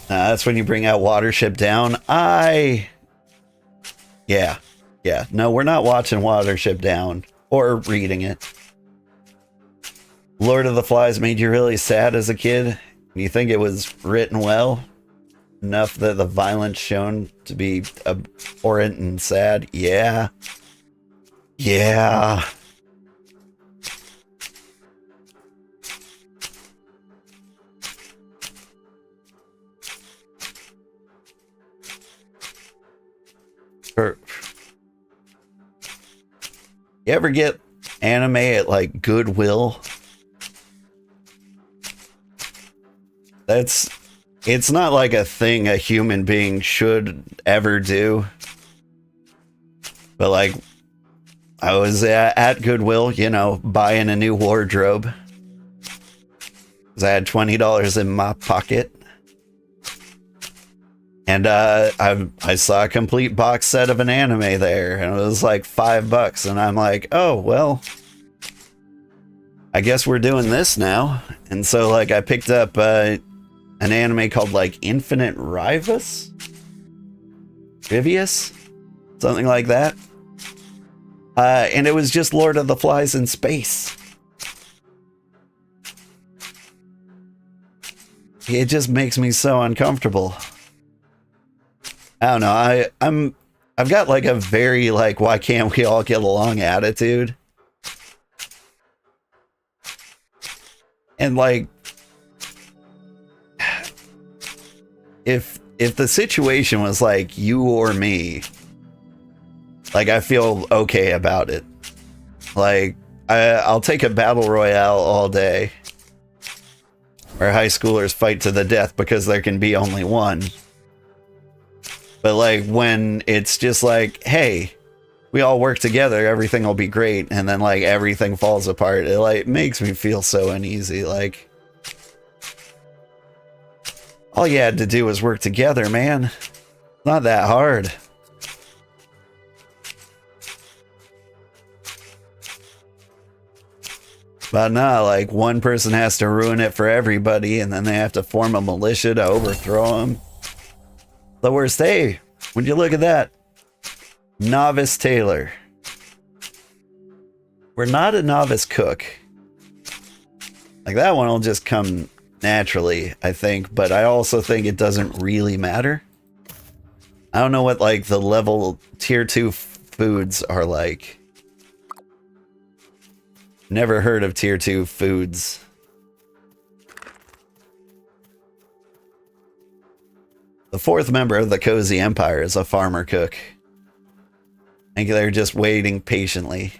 That's when you bring out Watership Down. Yeah. No, we're not watching Watership Down. Or reading it. Lord of the Flies made you really sad as a kid? You think it was written well enough that the violence shown to be abhorrent and sad? Yeah. Yeah. You ever get anime at like Goodwill? It's not like a thing a human being should ever do. But like, I was at Goodwill, you know, buying a new wardrobe. Because I had $20 in my pocket. And I saw a complete box set of an anime there, and it was like $5, and I'm like, oh well, I guess we're doing this now. And so like I picked up an anime called like Infinite Rivius, something like that, and it was just Lord of the Flies in space. It just makes me so uncomfortable. I don't know. I've got like a very like, why can't we all get along attitude. And like, if the situation was like you or me, like I feel okay about it. Like I'll take a battle royale all day where high schoolers fight to the death because there can be only one. But like when it's just like, hey, we all work together, everything will be great, and then like everything falls apart, it like makes me feel so uneasy. Like, all you had to do was work together, man. Not that hard. But nah, like one person has to ruin it for everybody, and then they have to form a militia to overthrow them. The worst, hey, would you look at that? Novice tailor. We're not a novice cook. Like that one will just come naturally, I think, but I also think it doesn't really matter. I don't know what like the level tier 2 foods are like. Never heard of tier 2 foods. The fourth member of the Cozy Empire is a farmer cook. I think they're just waiting patiently.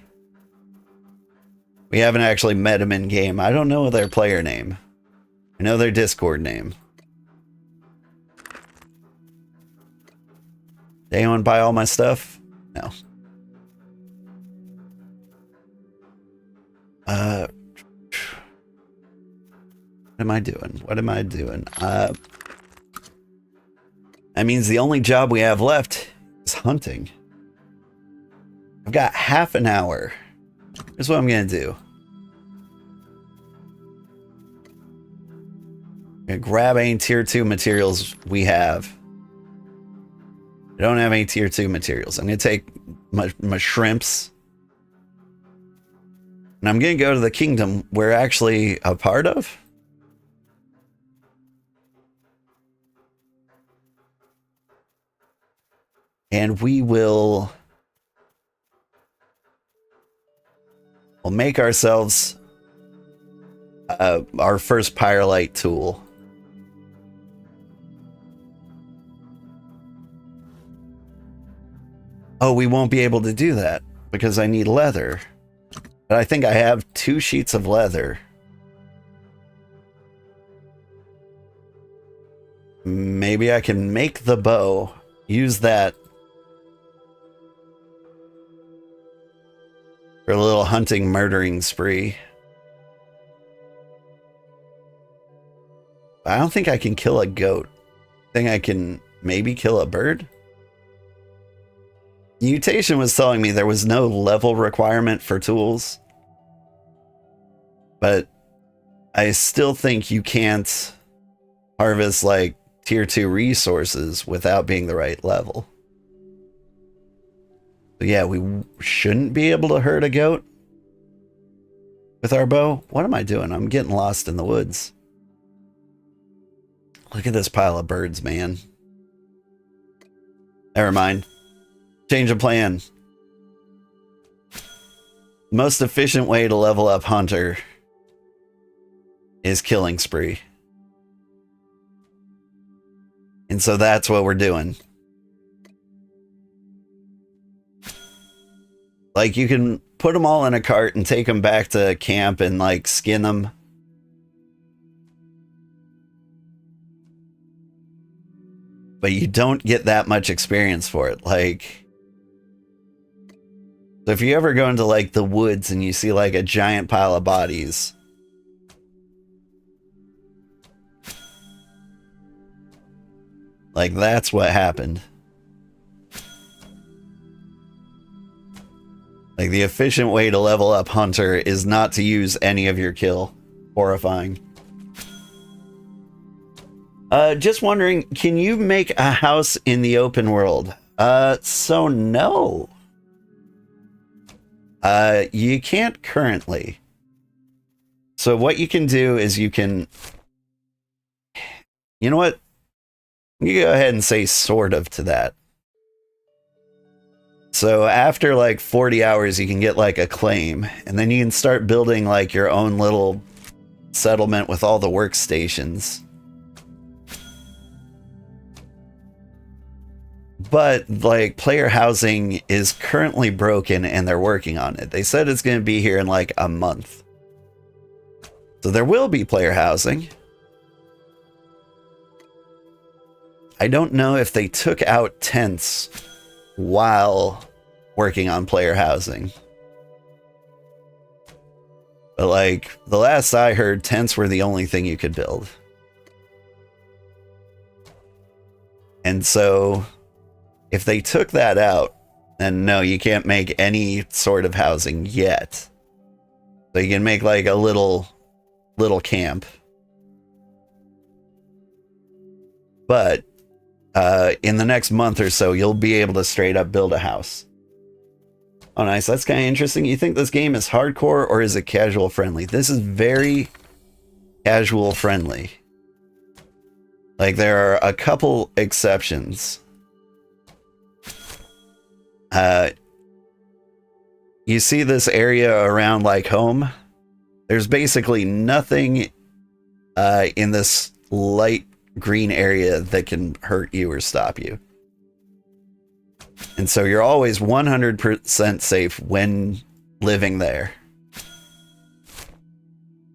We haven't actually met them in game. I don't know their player name. I know their Discord name. Did anyone buy all my stuff? No. What am I doing? What am I doing? That means the only job we have left is hunting. I've got half an hour. Here's what I'm gonna do. I'm gonna grab any tier 2 materials we have. I don't have any tier 2 materials. I'm gonna take my shrimps. And I'm gonna go to the kingdom we're actually a part of. And we'll make ourselves our first pyrolite tool. Oh, we won't be able to do that because I need leather. But I think I have 2 sheets of leather. Maybe I can make the bow, use that for a little hunting murdering spree. I don't think I can kill a goat. I think I can maybe kill a bird. Mutation was telling me there was no level requirement for tools. But I still think you can't harvest like tier 2 resources without being the right level. So yeah, we shouldn't be able to hurt a goat. with our bow. What am I doing? I'm getting lost in the woods. Look at this pile of birds, man. Never mind. Change of plan. Most efficient way to level up Hunter is killing spree. And so that's what we're doing. Like, you can put them all in a cart and take them back to camp and, like, skin them. But you don't get that much experience for it. Like, so if you ever go into, like, the woods and you see, like, a giant pile of bodies, like, that's what happened. Like, the efficient way to level up Hunter is not to use any of your kill. Horrifying. Just wondering, can you make a house in the open world? So no. You can't currently. So what you can do is you can... You know what? You go ahead and say sort of to that. So after like 40 hours, you can get like a claim, and then you can start building like your own little settlement with all the workstations. But like player housing is currently broken and they're working on it. They said it's going to be here in like a month. So there will be player housing. I don't know if they took out tents while working on player housing. But like, the last I heard, tents were the only thing you could build. And so, if they took that out, then no, you can't make any sort of housing yet. So you can make like a little camp. But in the next month or so, you'll be able to straight up build a house. Oh, nice. That's kind of interesting. You think this game is hardcore or is it casual friendly? This is very casual friendly. Like, there are a couple exceptions. You see this area around like home? There's basically nothing in this light green area that can hurt you or stop you. And so you're always 100% safe when living there.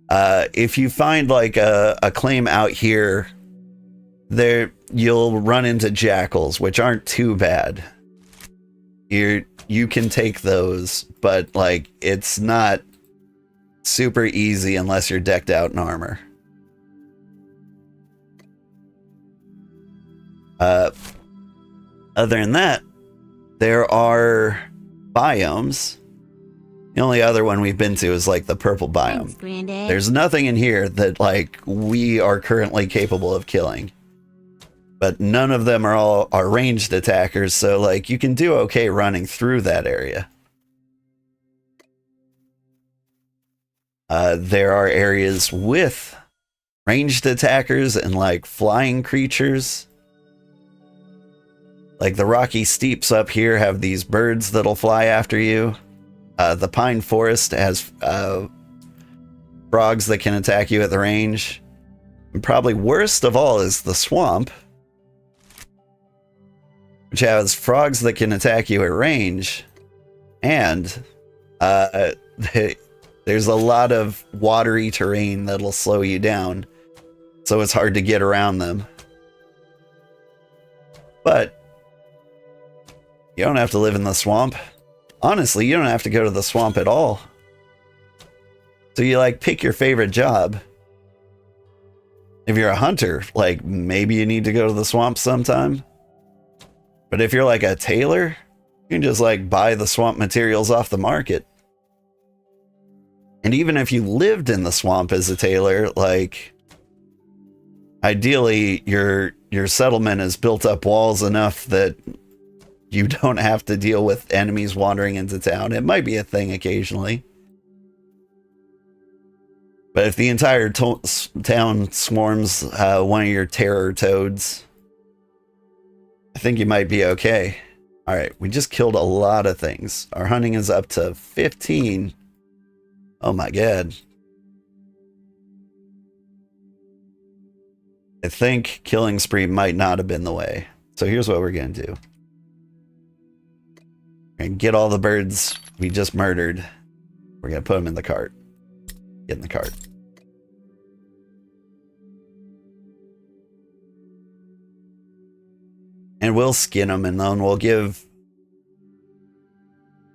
If you find like a claim out here, there you'll run into jackals, which aren't too bad. You can take those, but like it's not super easy unless you're decked out in armor. Other than that, there are biomes. The only other one we've been to is like the purple biome. Thanks, Granddad. There's nothing in here that like we are currently capable of killing. But none of them are ranged attackers, so like you can do okay running through that area. There are areas with ranged attackers and like flying creatures. Like the rocky steeps up here have these birds that'll fly after you. The pine forest has frogs that can attack you at the range. And probably worst of all is the swamp, which has frogs that can attack you at range. And there's a lot of watery terrain that'll slow you down, so it's hard to get around them. But you don't have to live in the swamp. Honestly, you don't have to go to the swamp at all. So you like pick your favorite job. If you're a hunter, like maybe you need to go to the swamp sometime. But if you're like a tailor, you can just like buy the swamp materials off the market. And even if you lived in the swamp as a tailor, like ideally your settlement has built up walls enough that you don't have to deal with enemies wandering into town. It might be a thing occasionally. But if the entire town swarms one of your terror toads, I think you might be okay. All right, we just killed a lot of things. Our hunting is up to 15. Oh my god. I think killing spree might not have been the way. So here's what we're going to do. We're going to get all the birds we just murdered. We're going to put them in the cart. Get in the cart. And we'll skin them, and then we'll give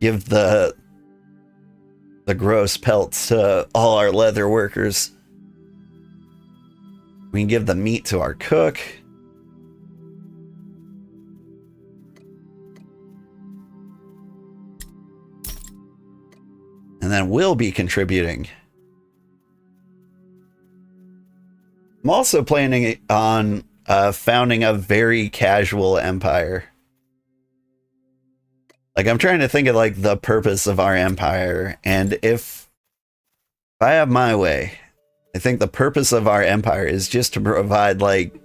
the gross pelts to all our leather workers. We can give the meat to our cook. And then we'll be contributing. I'm also planning on founding a very casual empire. Like, I'm trying to think of like the purpose of our empire, and if I have my way, I think the purpose of our empire is just to provide like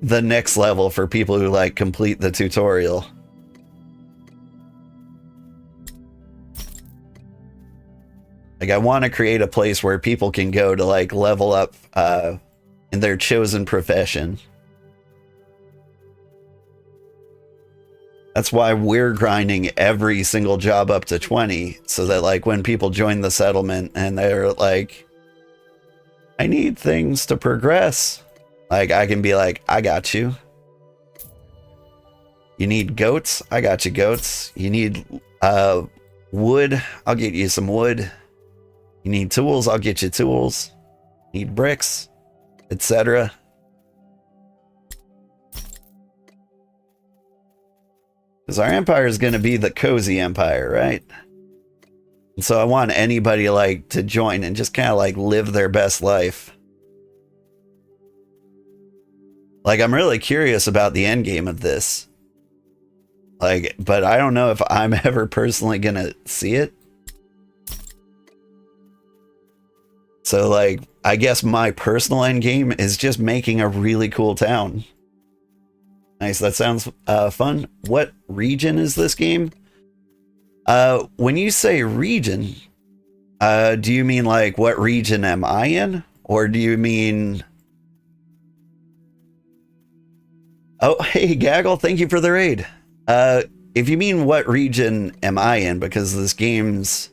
the next level for people who like complete the tutorial. Like, I want to create a place where people can go to like level up in their chosen profession. That's why we're grinding every single job up to 20, so that like when people join the settlement and they're like, I need things to progress, like I can be like, I got you. You need goats? I got you goats. You need wood? I'll get you some wood. You need tools? I'll get you tools. Need bricks, etc. Because our empire is going to be the cozy empire, right? And so I want anybody like to join and just kind of like live their best life. Like, I'm really curious about the end game of this. Like, but I don't know if I'm ever personally going to see it. So like, I guess my personal end game is just making a really cool town. Nice, that sounds fun. What region is this game? When you say region, do you mean like what region am I in? Or do you mean... Oh, hey, Gaggle, thank you for the raid. If you mean what region am I in, because this game's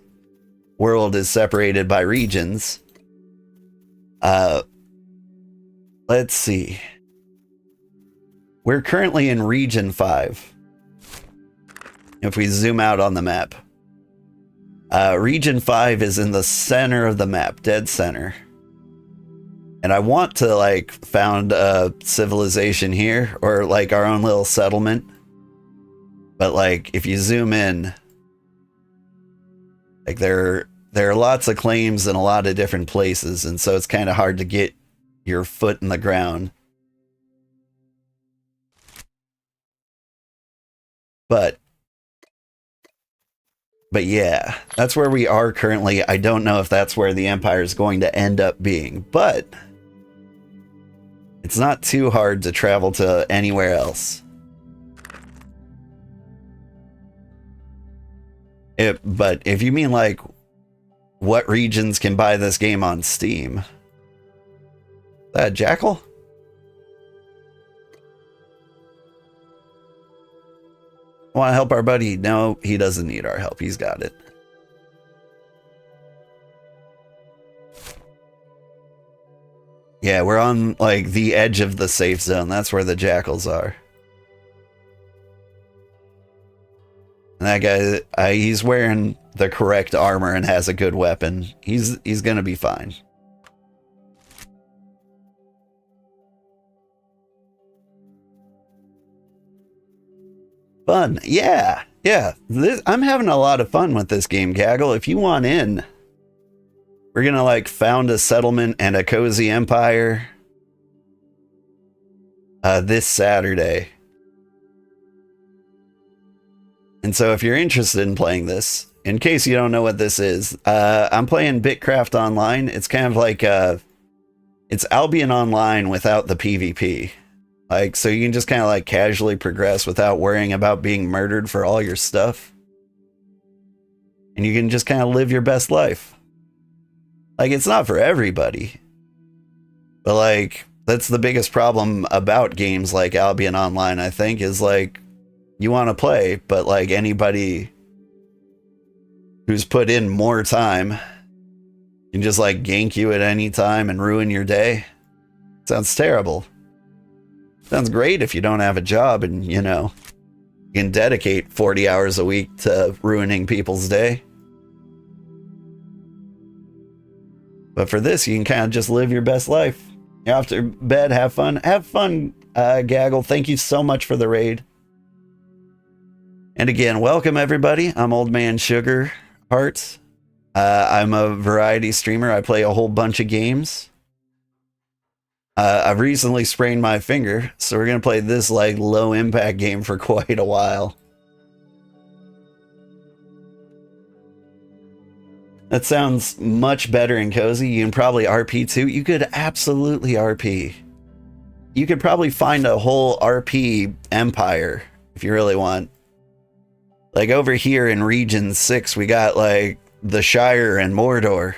world is separated by regions, let's see. We're currently in region 5. If we zoom out on the map, region 5 is in the center of the map, dead center. And I want to like found a civilization here, or like our own little settlement. But like, if you zoom in, like there are lots of claims in a lot of different places, and so it's kind of hard to get your foot in the ground. But yeah, that's where we are currently. I don't know if that's where the empire is going to end up being, but it's not too hard to travel to anywhere else. But if you mean like what regions can buy this game on Steam, Jackal? Want to help our buddy? No, he doesn't need our help. He's got it. Yeah, we're on like the edge of the safe zone. That's where the jackals are. And that guy, he's wearing the correct armor and has a good weapon. He's gonna be fine. Fun. Yeah. I'm having a lot of fun with this game, Gaggle. If you want in, we're gonna like found a settlement and a cozy empire this Saturday. And so if you're interested in playing this, in case you don't know what this is, I'm playing BitCraft Online. It's kind of like it's Albion Online without the PvP. Like, so you can just kind of like casually progress without worrying about being murdered for all your stuff. And you can just kind of live your best life. Like, it's not for everybody. But like, that's the biggest problem about games like Albion Online, I think, is like, you want to play, but like anybody who's put in more time can just like gank you at any time and ruin your day. Sounds terrible. Sounds great if you don't have a job and, you know, you can dedicate 40 hours a week to ruining people's day. But for this, you can kind of just live your best life. You're off to bed, have fun. Have fun, Gaggle. Thank you so much for the raid. And again, welcome everybody. I'm Old Man Sugarheart. I'm a variety streamer. I play a whole bunch of games. I've recently sprained my finger, so we're going to play this like low impact game for quite a while. That sounds much better and cozy. You can probably RP too. You could absolutely RP. You could probably find a whole RP empire if you really want. Like over here in Region 6, we got like the Shire and Mordor.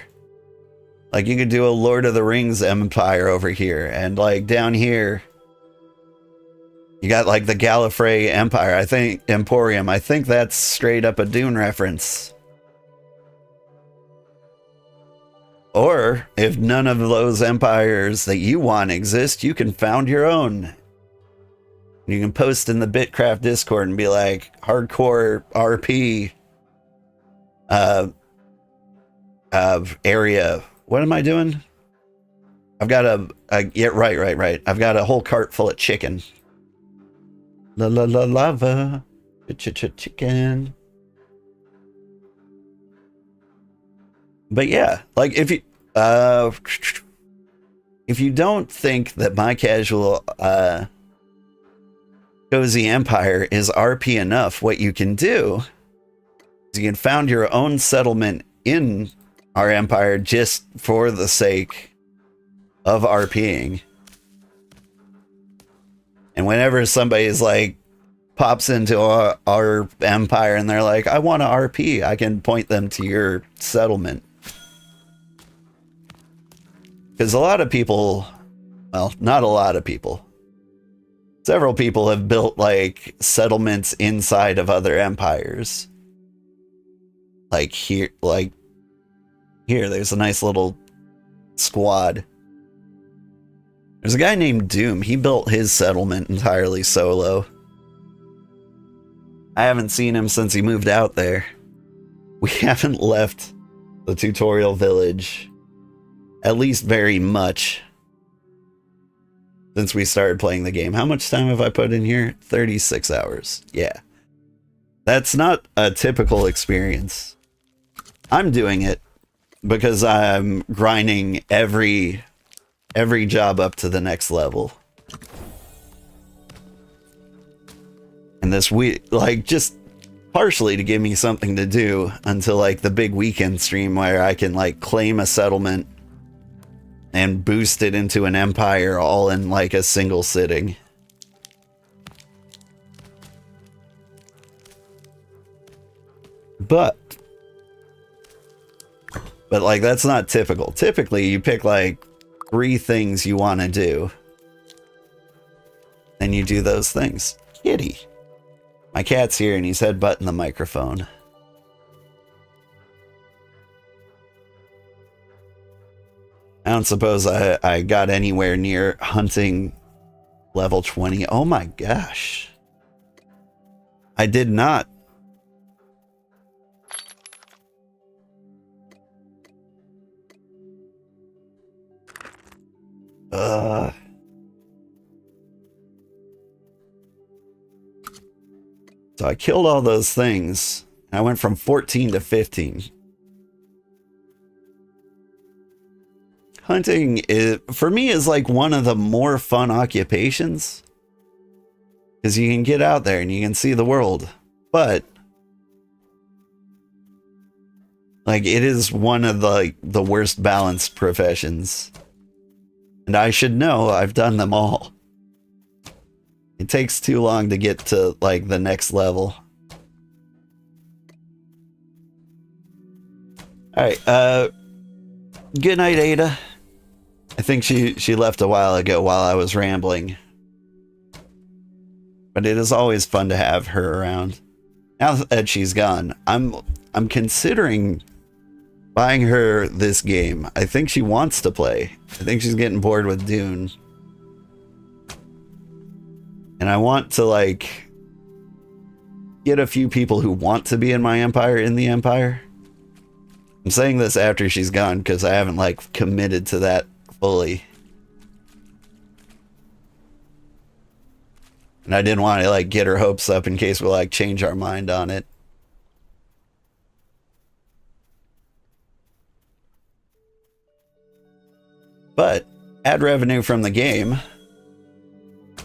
Like you could do a Lord of the Rings empire over here. And like down here, you got like the Gallifrey Empire. I think Emporium. I think that's straight up a Dune reference. Or, if none of those empires that you want exist, you can found your own. You can post in the BitCraft Discord and be like, hardcore RP area. What am I doing? I've got yeah, right. I've got a whole cart full of chicken. Lava. Chicken. But yeah, like if you don't think that my casual cozy empire is RP enough, what you can do is you can found your own settlement in our empire just for the sake of RPing. And whenever somebody's like pops into our empire and they're like, I want to RP, I can point them to your settlement. Because a lot of people, well, not a lot of people, several people have built like settlements inside of other empires. Like here, there's a nice little squad. There's a guy named Doom. He built his settlement entirely solo. I haven't seen him since he moved out there. We haven't left the tutorial village, at least very much, since we started playing the game. How much time have I put in here? 36 hours. Yeah. That's not a typical experience. I'm doing it because I'm grinding every job up to the next level. And this week, like, just partially to give me something to do until like the big weekend stream where I can like claim a settlement and boost it into an empire all in like a single sitting. But like, that's not typical. Typically you pick like 3 things you want to do and you do those things. Kitty. My cat's here and he's headbutting the microphone. I don't suppose I got anywhere near hunting level 20. Oh my gosh. I did not. So I killed all those things. I went from 14 to 15. Hunting is, for me, is like one of the more fun occupations. Because you can get out there and you can see the world. But Like, it is one of the worst balanced professions. And I should know, I've done them all. It takes too long to get to, like, the next level. Alright, good night, Ada. I think she left a while ago while I was rambling. But it is always fun to have her around. Now that she's gone, I'm considering buying her this game. I think she wants to play. I think she's getting bored with Dune. And I want to, like, get a few people who want to be in my empire in the empire. I'm saying this after she's gone because I haven't, like, committed to that fully. And I didn't want to, like, get her hopes up in case we, like, change our mind on it. But ad revenue from the game,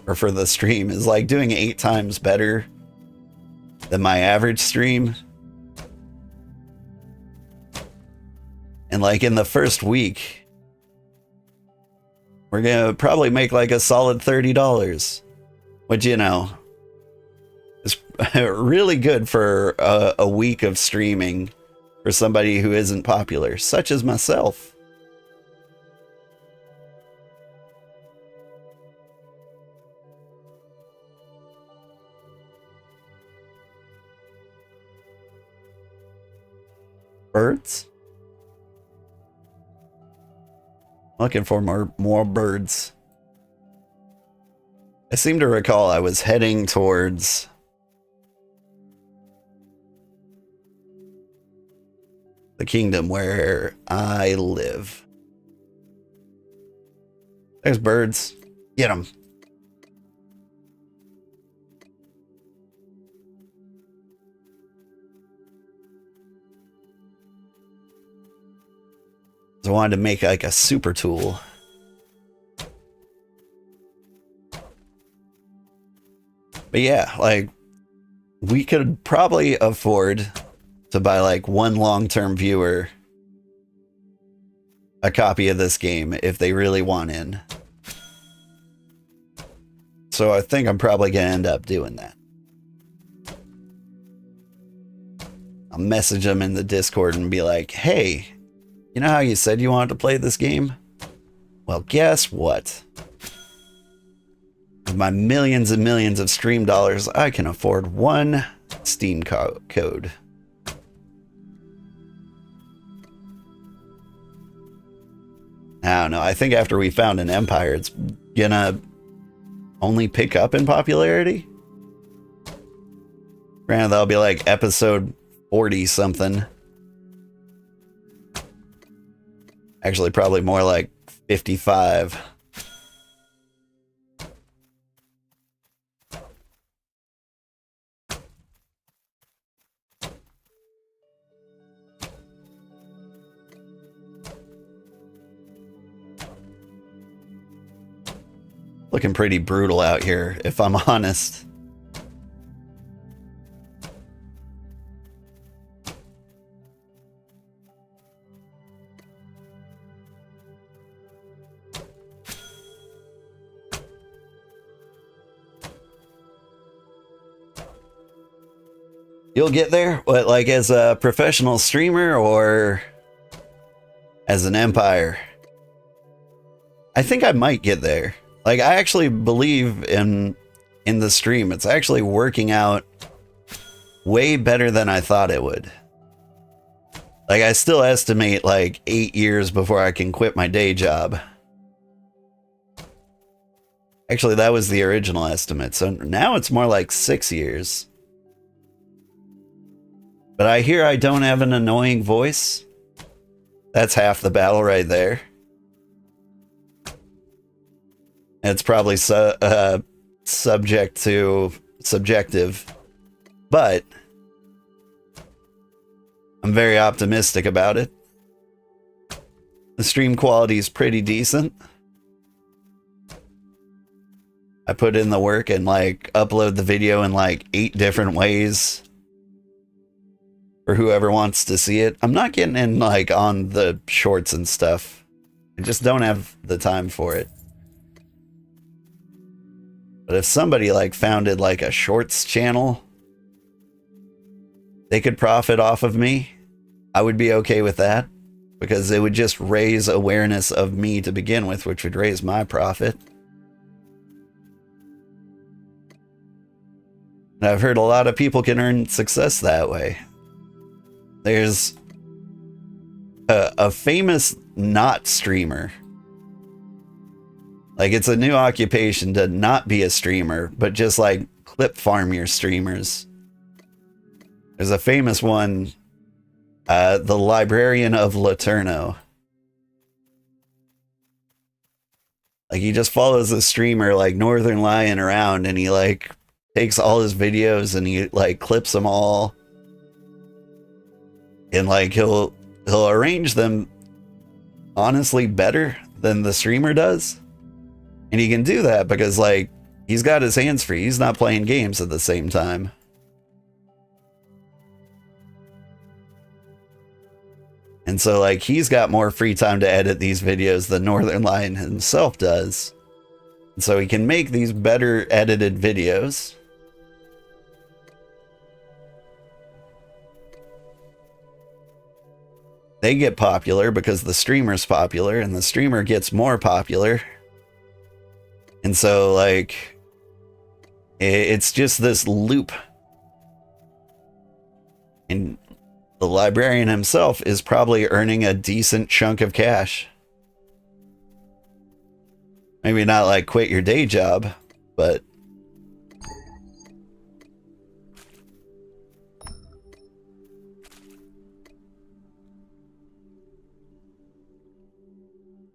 or for the stream, is like doing 8 times better than my average stream. And like in the first week, we're gonna probably make like a solid $30, which, you know, is really good for a week of streaming for somebody who isn't popular, such as myself. Birds? Looking for more birds. I seem to recall I was heading towards the kingdom where I live. There's birds. Get them. I wanted to make like a super tool. But yeah, like, we could probably afford to buy like one long-term viewer a copy of this game if they really want in. So I think I'm probably gonna end up doing that. I'll message them in the Discord and be like, hey, you know how you said you wanted to play this game? Well, guess what? With my millions and millions of stream dollars, I can afford one Steam code. I don't know. I think after we found an empire, it's gonna only pick up in popularity. Granted, that'll be like episode 40 something. Actually, probably more like 55. Looking pretty brutal out here, if I'm honest. You'll get there? What, like as a professional streamer or as an empire? I think I might get there. Like, I actually believe in the stream. It's actually working out way better than I thought it would. Like, I still estimate like 8 years before I can quit my day job. Actually, that was the original estimate. So now it's more like 6 years. But I hear I don't have an annoying voice. That's half the battle right there. It's probably subjective, but I'm very optimistic about it. The stream quality is pretty decent. I put in the work and like upload the video in like 8 different ways for whoever wants to see it. I'm not getting in like on the shorts and stuff. I just don't have the time for it. But if somebody like founded like a shorts channel, they could profit off of me. I would be okay with that because it would just raise awareness of me to begin with, which would raise my profit. And I've heard a lot of people can earn success that way. There's a famous not streamer. Like, it's a new occupation to not be a streamer, but just like clip farm your streamers. There's a famous one, the Librarian of Laterno. Like, he just follows a streamer like Northern Lion around, and he like takes all his videos and he like clips them all. And like he'll arrange them honestly better than the streamer does. And he can do that because like he's got his hands free. He's not playing games at the same time. And so like he's got more free time to edit these videos than Northern Lion himself does. And so he can make these better edited videos. They get popular because the streamer's popular, and the streamer gets more popular. And so, like, it's just this loop. And the librarian himself is probably earning a decent chunk of cash. Maybe not like quit your day job, but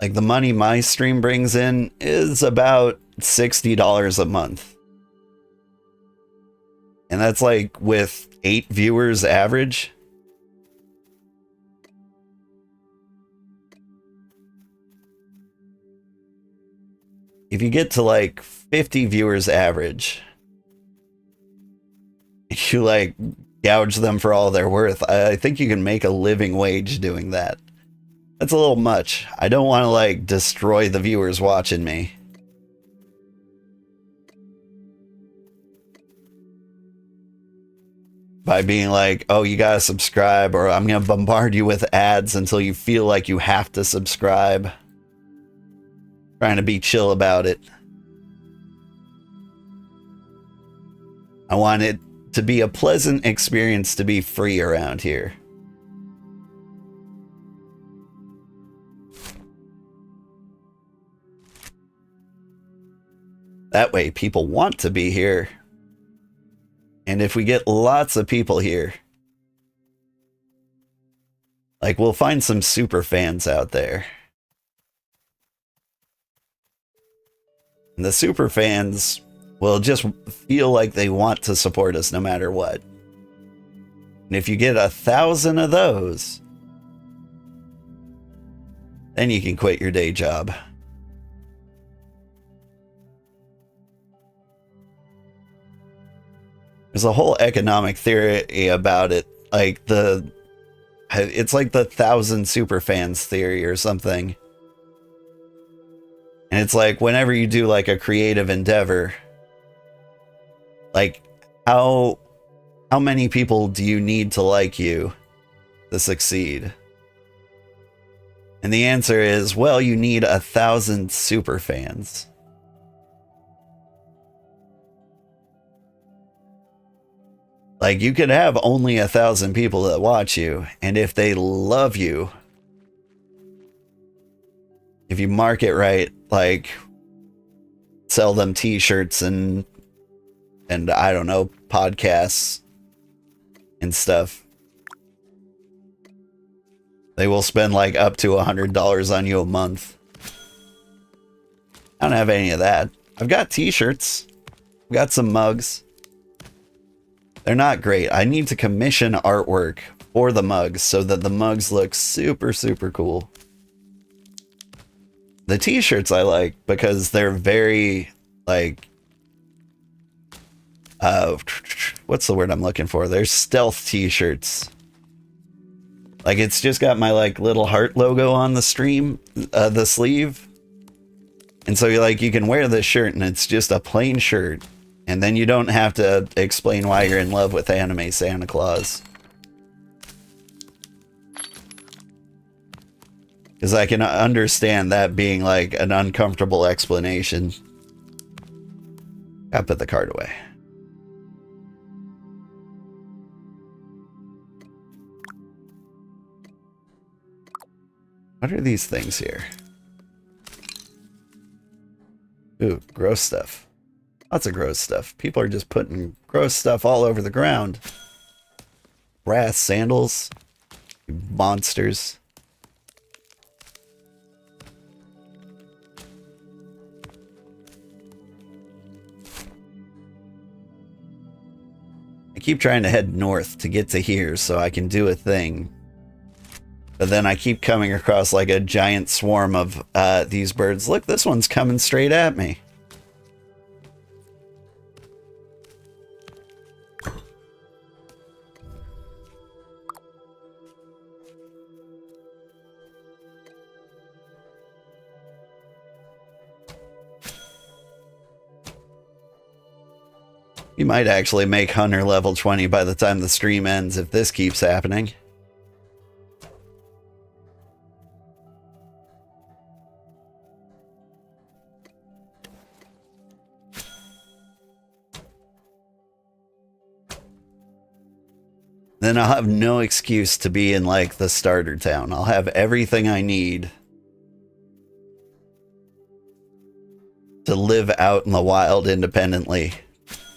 like the money my stream brings in is about $60 a month. And that's like with 8 viewers average. If you get to like 50 viewers average, you like gouge them for all they're worth, I think you can make a living wage doing that. That's a little much. I don't want to like destroy the viewers watching me. By being like, oh, you gotta subscribe, or I'm gonna bombard you with ads until you feel like you have to subscribe. Trying to be chill about it. I want it to be a pleasant experience to be free around here. That way people want to be here. And if we get lots of people here, like we'll find some super fans out there. And the super fans will just feel like they want to support us no matter what. And if you get 1,000 of those, then you can quit your day job. There's a whole economic theory about it. Like it's like the 1,000 super fans theory or something. And it's like whenever you do like a creative endeavor, like how many people do you need to like you to succeed? And the answer is, well, you need 1,000 super fans. Like you could have only 1,000 people that watch you, and if they love you, if you market right, like sell them t-shirts and I don't know, podcasts and stuff, they will spend like up to $100 on you a month. I don't have any of that. I've got t-shirts. I've got some mugs. They're not great. I need to commission artwork for the mugs so that the mugs look super, super cool. The t-shirts I like because they're very, like, what's the word I'm looking for? They're stealth t-shirts. Like, it's just got my, like, little heart logo on the the sleeve. And so, like, you can wear this shirt and it's just a plain shirt. And then you don't have to explain why you're in love with anime Santa Claus. Because I can understand that being, like, an uncomfortable explanation. I put the card away. What are these things here? Ooh, gross stuff. Lots of gross stuff. People are just putting gross stuff all over the ground. Brass sandals. You monsters. I keep trying to head north to get to here so I can do a thing. But then I keep coming across like a giant swarm of these birds. Look, this one's coming straight at me. You might actually make Hunter level 20 by the time the stream ends if this keeps happening. Then I'll have no excuse to be in, like, the starter town. I'll have everything I need to live out in the wild independently.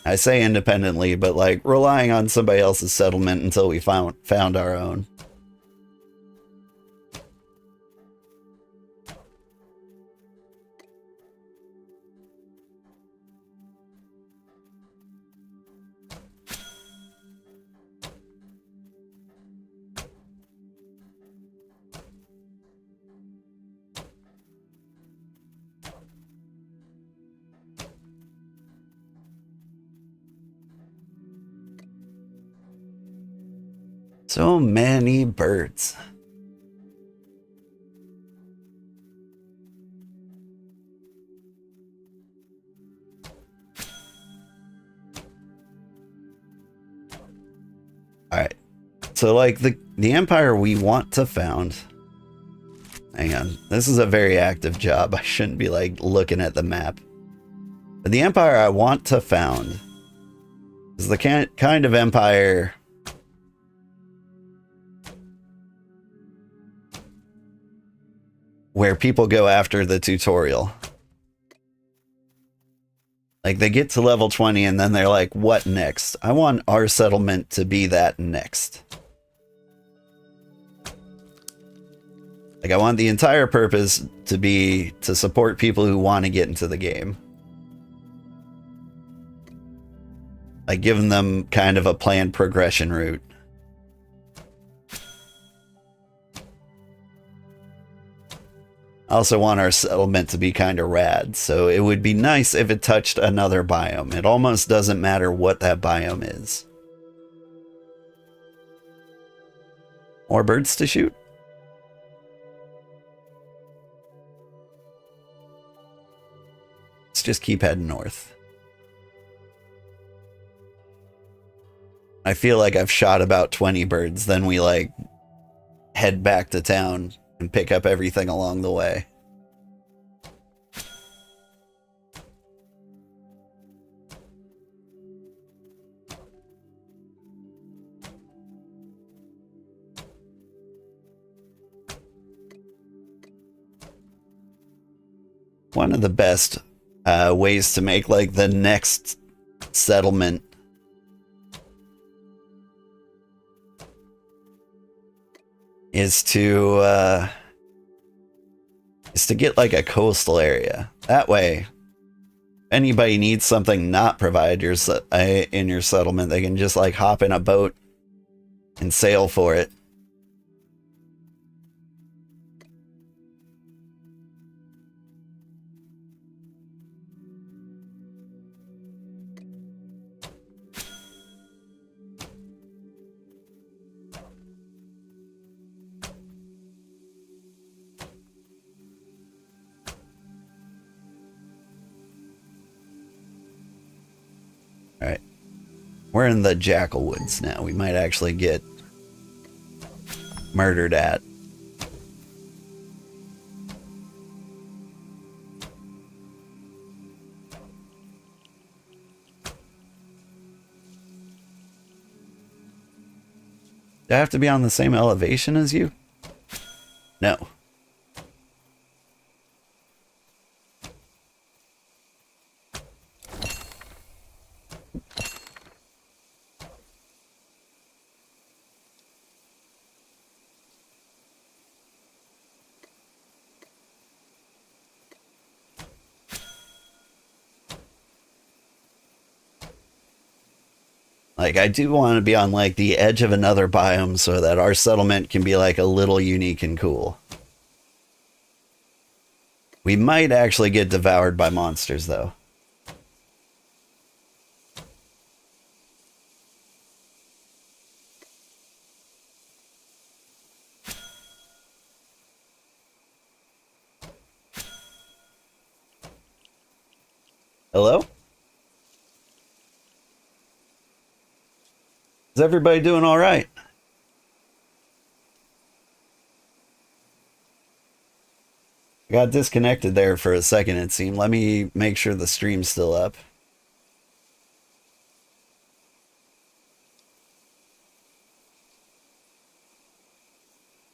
I say independently, but, like, relying on somebody else's settlement until we found our own. So many birds. Alright. So, like, the empire we want to found... Hang on. This is a very active job. I shouldn't be, like, looking at the map. But the empire I want to found is the kind of empire... where people go after the tutorial. Like, they get to level 20 and then they're like, what next? I want our settlement to be that next. Like, I want the entire purpose to be to support people who want to get into the game. Like, giving them kind of a planned progression route. I also want our settlement to be kind of rad, so it would be nice if it touched another biome. It almost doesn't matter what that biome is. More birds to shoot? Let's just keep heading north. I feel like I've shot about 20 birds, then we, like, head back to town and pick up everything along the way. One of the best ways to make, like, the next settlement is to get, like, a coastal area. That way, if anybody needs something not provided in your settlement, they can just, like, hop in a boat and sail for it. We're in the Jackal Woods now. We might actually get murdered at. Do I have to be on the same elevation as you? No. Like, I do want to be on, like, the edge of another biome so that our settlement can be, like, a little unique and cool. We might actually get devoured by monsters, though. Hello? Is everybody doing all right? I got disconnected there for a second, it seemed. Let me make sure the stream's still up.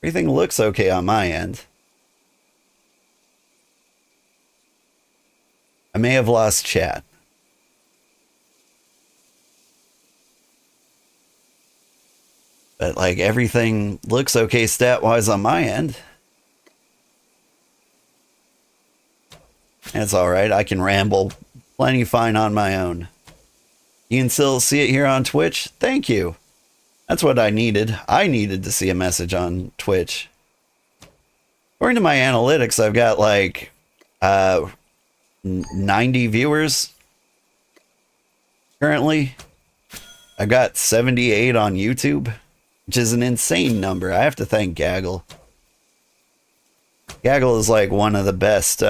Everything looks okay on my end. I may have lost chat. But, like, everything looks okay stat-wise on my end. That's alright, I can ramble plenty fine on my own. You can still see it here on Twitch? Thank you. That's what I needed. I needed to see a message on Twitch. According to my analytics, I've got, like, 90 viewers currently. I've got 78 on YouTube, which is an insane number. I have to thank Gaggle. Gaggle is like one of the best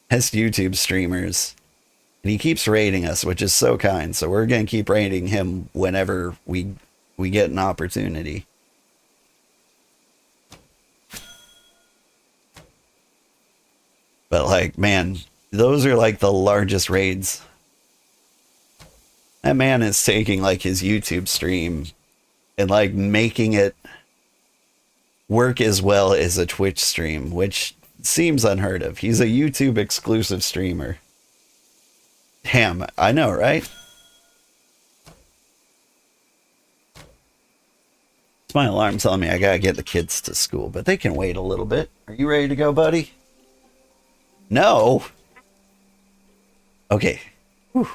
YouTube streamers, and he keeps rating us, which is so kind. So we're gonna keep rating him whenever we get an opportunity. But, like, man, those are like the largest raids. That man is taking, like, his YouTube stream and, like, making it work as well as a Twitch stream, which seems unheard of. He's a YouTube exclusive streamer. Damn, I know, right? It's my alarm telling me I gotta get the kids to school, but they can wait a little bit. Are you ready to go, buddy? No. Okay. Whew.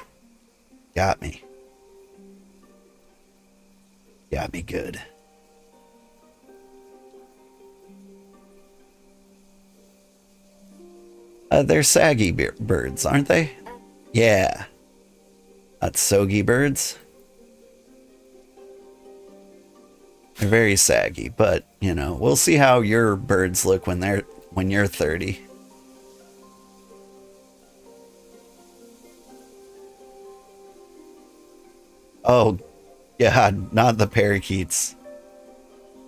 Got me. Got me good. They're saggy birds, aren't they? Yeah. Not sogy birds. They're very saggy, but, you know, we'll see how your birds look when you're 30. Oh, God, not the parakeets.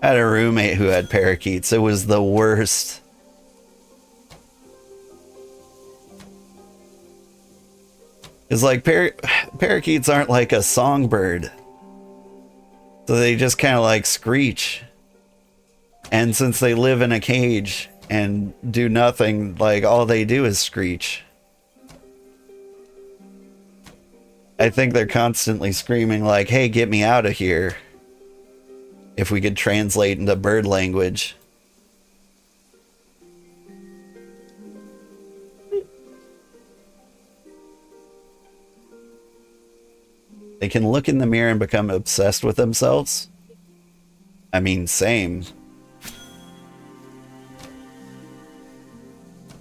I had a roommate who had parakeets. It was the worst. It's like parakeets aren't like a songbird. So they just kind of like screech. And since they live in a cage and do nothing, like all they do is screech. I think they're constantly screaming like, hey, get me out of here. If we could translate into bird language. They can look in the mirror and become obsessed with themselves. I mean, same.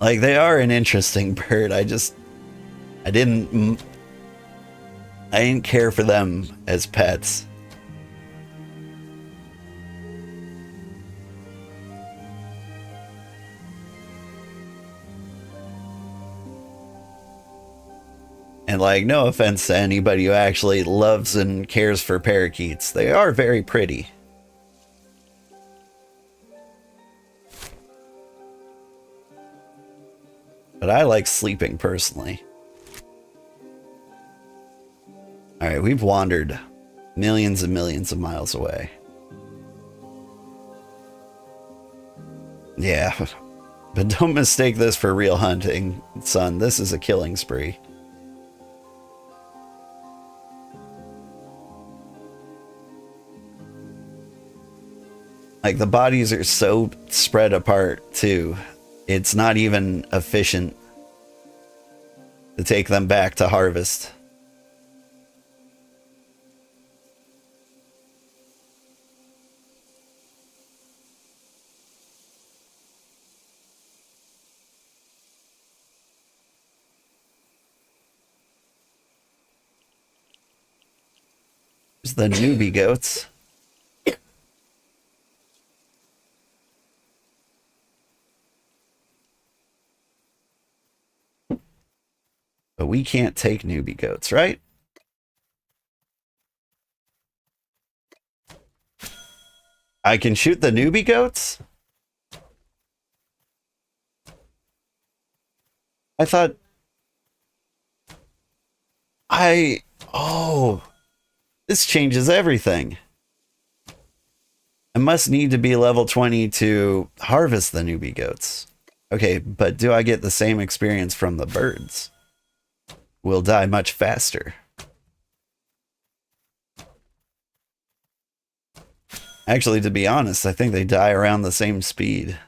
Like, they are an interesting bird. I didn't care for them as pets. And And like, no offense to anybody who actually loves and cares for parakeets. They are very pretty. But I like sleeping personally. Alright, we've wandered millions and millions of miles away. Yeah, but don't mistake this for real hunting, son. This is a killing spree. Like, the bodies are so spread apart, too. It's not even efficient to take them back to harvest. There's the newbie goats. But we can't take newbie goats, right? I can shoot the newbie goats? I thought... Oh... This changes everything. I must need to be level 20 to harvest the newbie goats. Okay, but do I get the same experience from the birds? We'll die much faster. Actually, to be honest, I think they die around the same speed.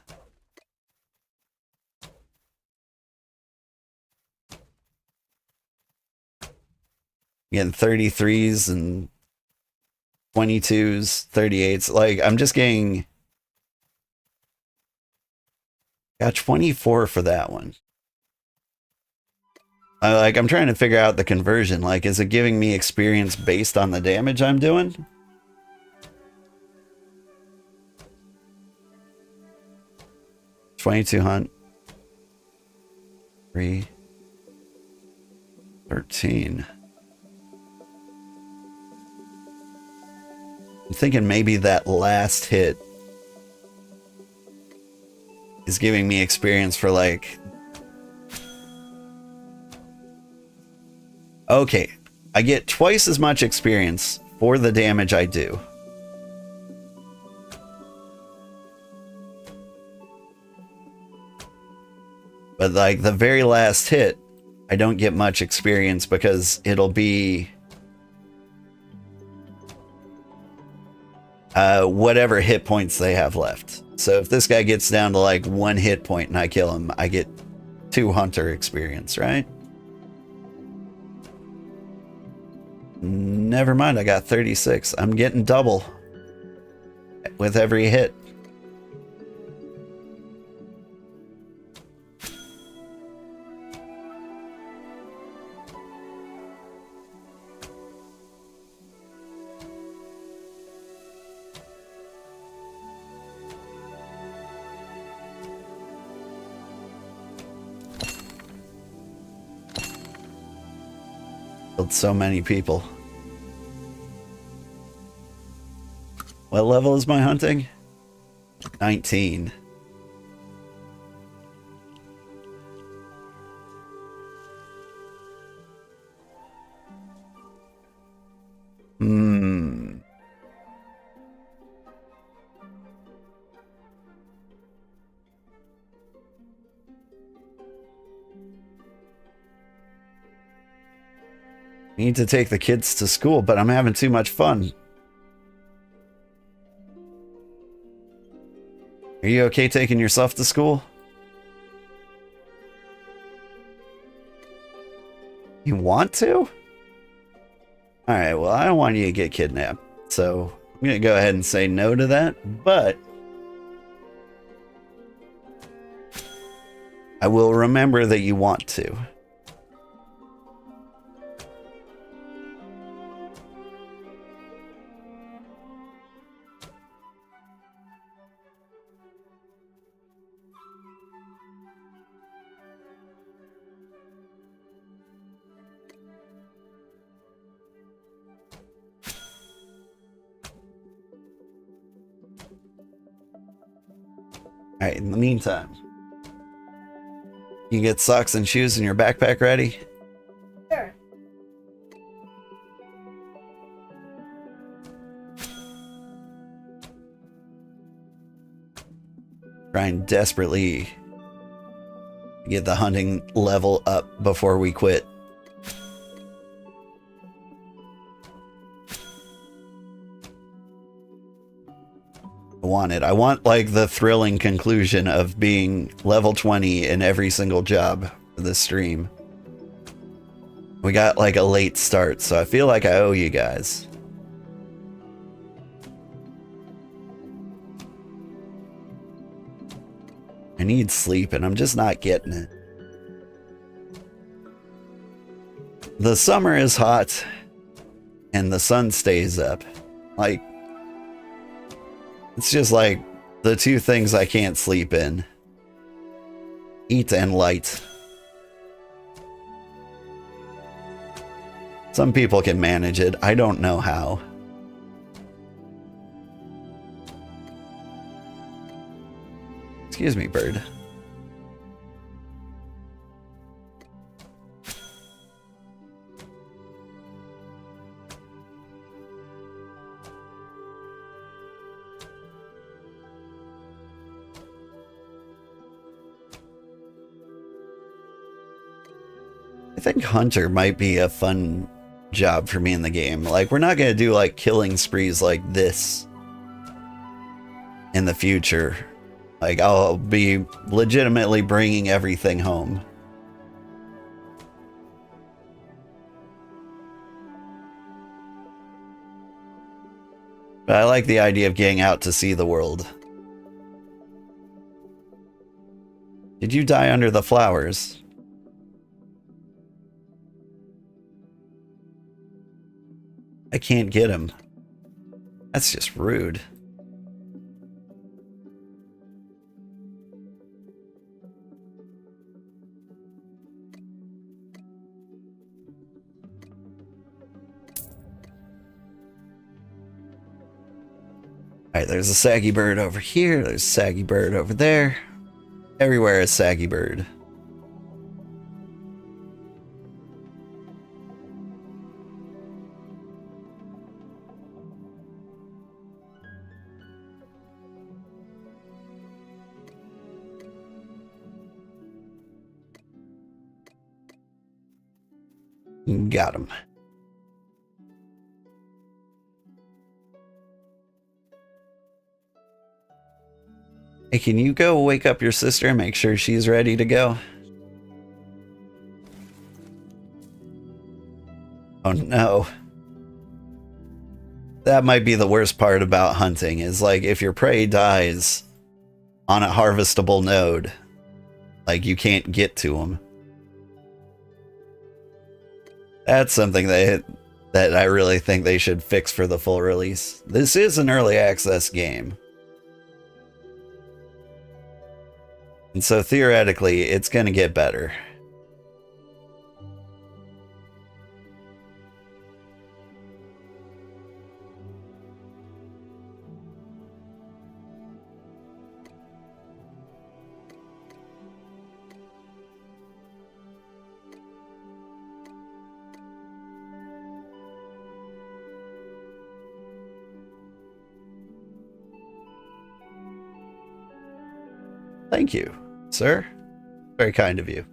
Getting 33s and 22s, 38s. Like, I'm just getting... Got 24 for that one. I'm trying to figure out the conversion. Like, is it giving me experience based on the damage I'm doing? $22 hunt. 3. 13. I'm thinking maybe that last hit is giving me experience for like... Okay, I get twice as much experience for the damage I do. But like the very last hit, I don't get much experience because it'll be... whatever hit points they have left. So if this guy gets down to like 1 hit point and I kill him, I get 2 hunter experience, right? Never mind, I got 36. I'm getting double with every hit. Killed so many people. What level is my hunting? 19. Need to take the kids to school, but I'm having too much fun. Are you okay taking yourself to school? You want to? Alright, well, I don't want you to get kidnapped. So, I'm going to go ahead and say no to that, but I will remember that you want to. Alright, in the meantime, you get socks and shoes in your backpack ready? Sure. Trying desperately to get the hunting level up before we quit. I want like the thrilling conclusion of being level 20 in every single job for this stream. We got like a late start, so I feel like I owe you guys. I need sleep and I'm just not getting it. The summer is hot and the sun stays up. Like, it's just like the two things I can't sleep in. Eat and light. Some people can manage it. I don't know how. Excuse me, bird. I think Hunter might be a fun job for me in the game. Like, we're not going to do like killing sprees like this in the future. Like, I'll be legitimately bringing everything home. But I like the idea of getting out to see the world. Did you die under the flowers? I can't get him. That's just rude. Alright, there's a saggy bird over here. There's a saggy bird over there. Everywhere is saggy bird. Got him. Hey, can you go wake up your sister and make sure she's ready to go? Oh no. That might be the worst part about hunting, is like if your prey dies on a harvestable node, like you can't get to them. That's something that I really think they should fix for the full release. This is an early access game. And so theoretically, it's going to get better. Thank you, sir. Very kind of you.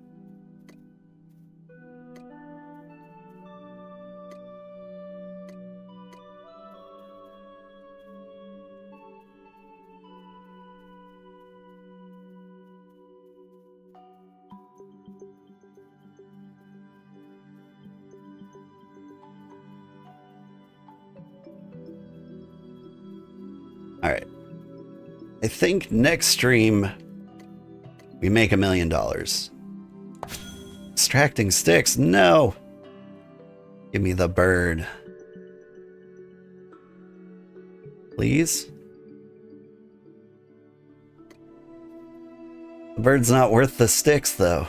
All right. I think next stream we make $1 million. Extracting sticks? No. Give me the bird. Please? The bird's not worth the sticks, though.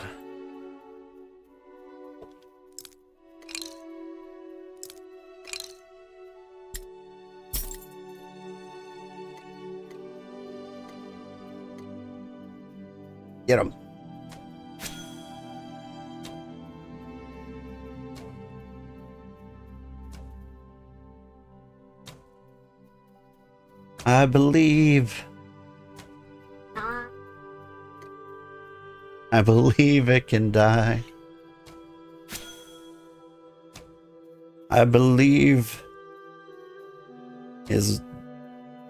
Get him. I believe. I believe it can die. I believe his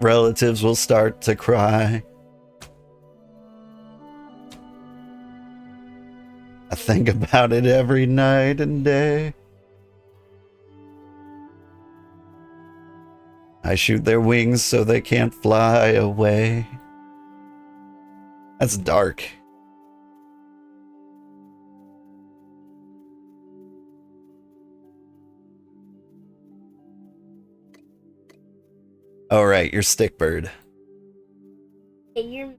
relatives will start to cry. I think about it every night and day. I shoot their wings so they can't fly away. That's dark. Oh, right, you're Stickbird. Hey, you're...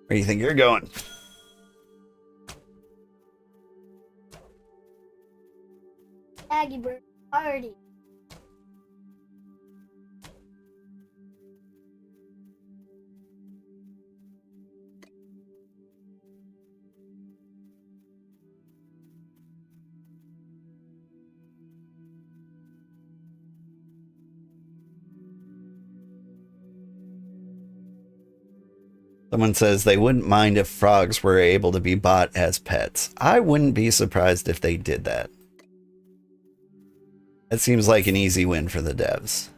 Where do you think you're going? Aggie Bird Party. Someone says they wouldn't mind if frogs were able to be bought as pets. I wouldn't be surprised if they did that. That seems like an easy win for the devs.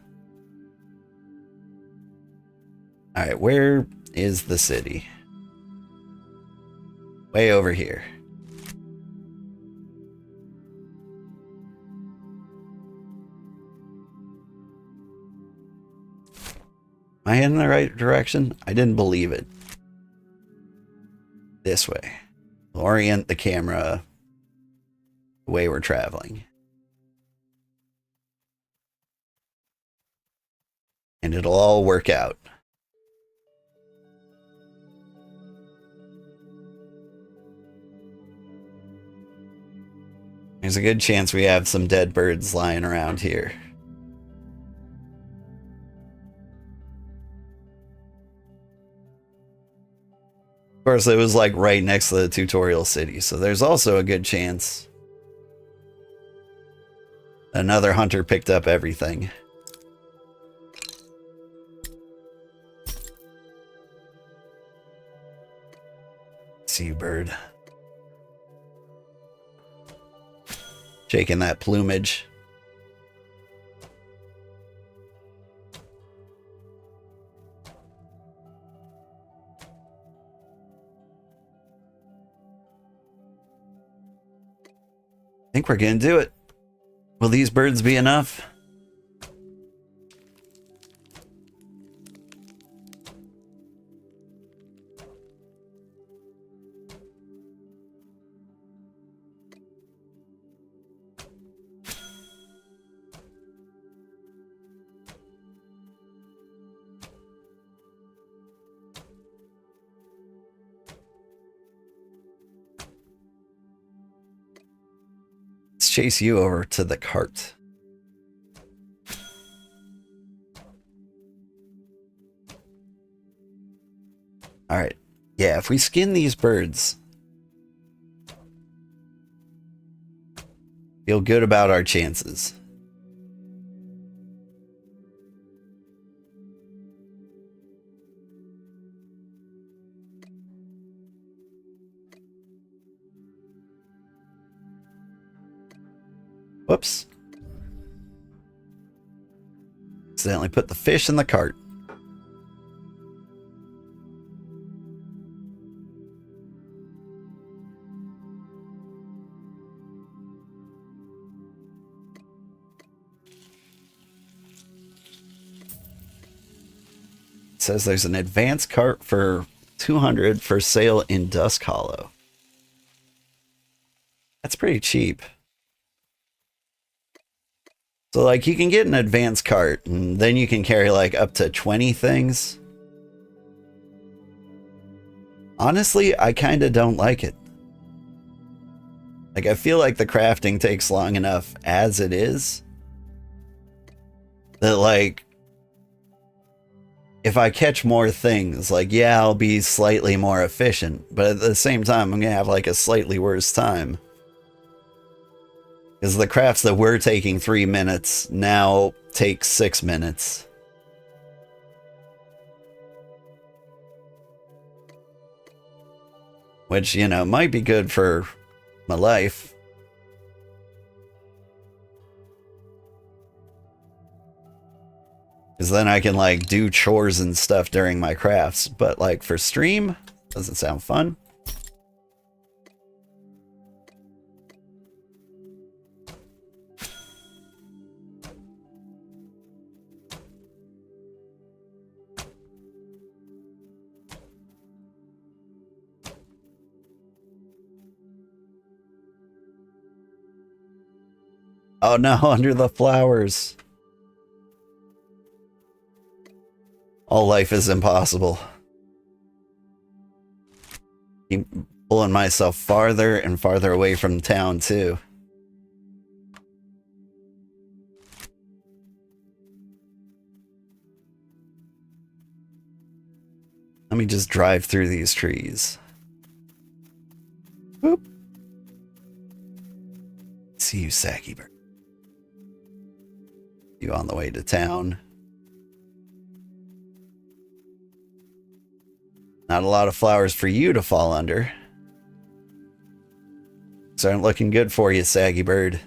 Alright, where is the city? Way over here. Am I in the right direction? I didn't believe it. This way. We'll orient the camera the way we're traveling. And it'll all work out. There's a good chance we have some dead birds lying around here. Of course, it was like right next to the tutorial city, so there's also a good chance another hunter picked up everything. Seabird. Shaking that plumage. I think we're gonna do it. Will these birds be enough? Chase you over to the cart. All right. Yeah, if we skin these birds, feel good about our chances. Whoops. Accidentally put the fish in the cart. It says there's an advanced cart for 200 for sale in Dusk Hollow. That's pretty cheap. So, like, you can get an advanced cart, and then you can carry, like, up to 20 things. Honestly, I kind of don't like it. Like, I feel like the crafting takes long enough as it is. That, like, if I catch more things, like, yeah, I'll be slightly more efficient. But at the same time, I'm going to have, like, a slightly worse time. Because the crafts that were taking 3 minutes now take 6 minutes. Which, you know, might be good for my life. Because then I can, like, do chores and stuff during my crafts. But, like, for stream, doesn't sound fun. Oh no, under the flowers. All life is impossible. Keep pulling myself farther and farther away from town, too. Let me just drive through these trees. Boop. See you, Sacky Bird. You on the way to town. Not a lot of flowers for you to fall under. These aren't looking good for you, Saggy Bird.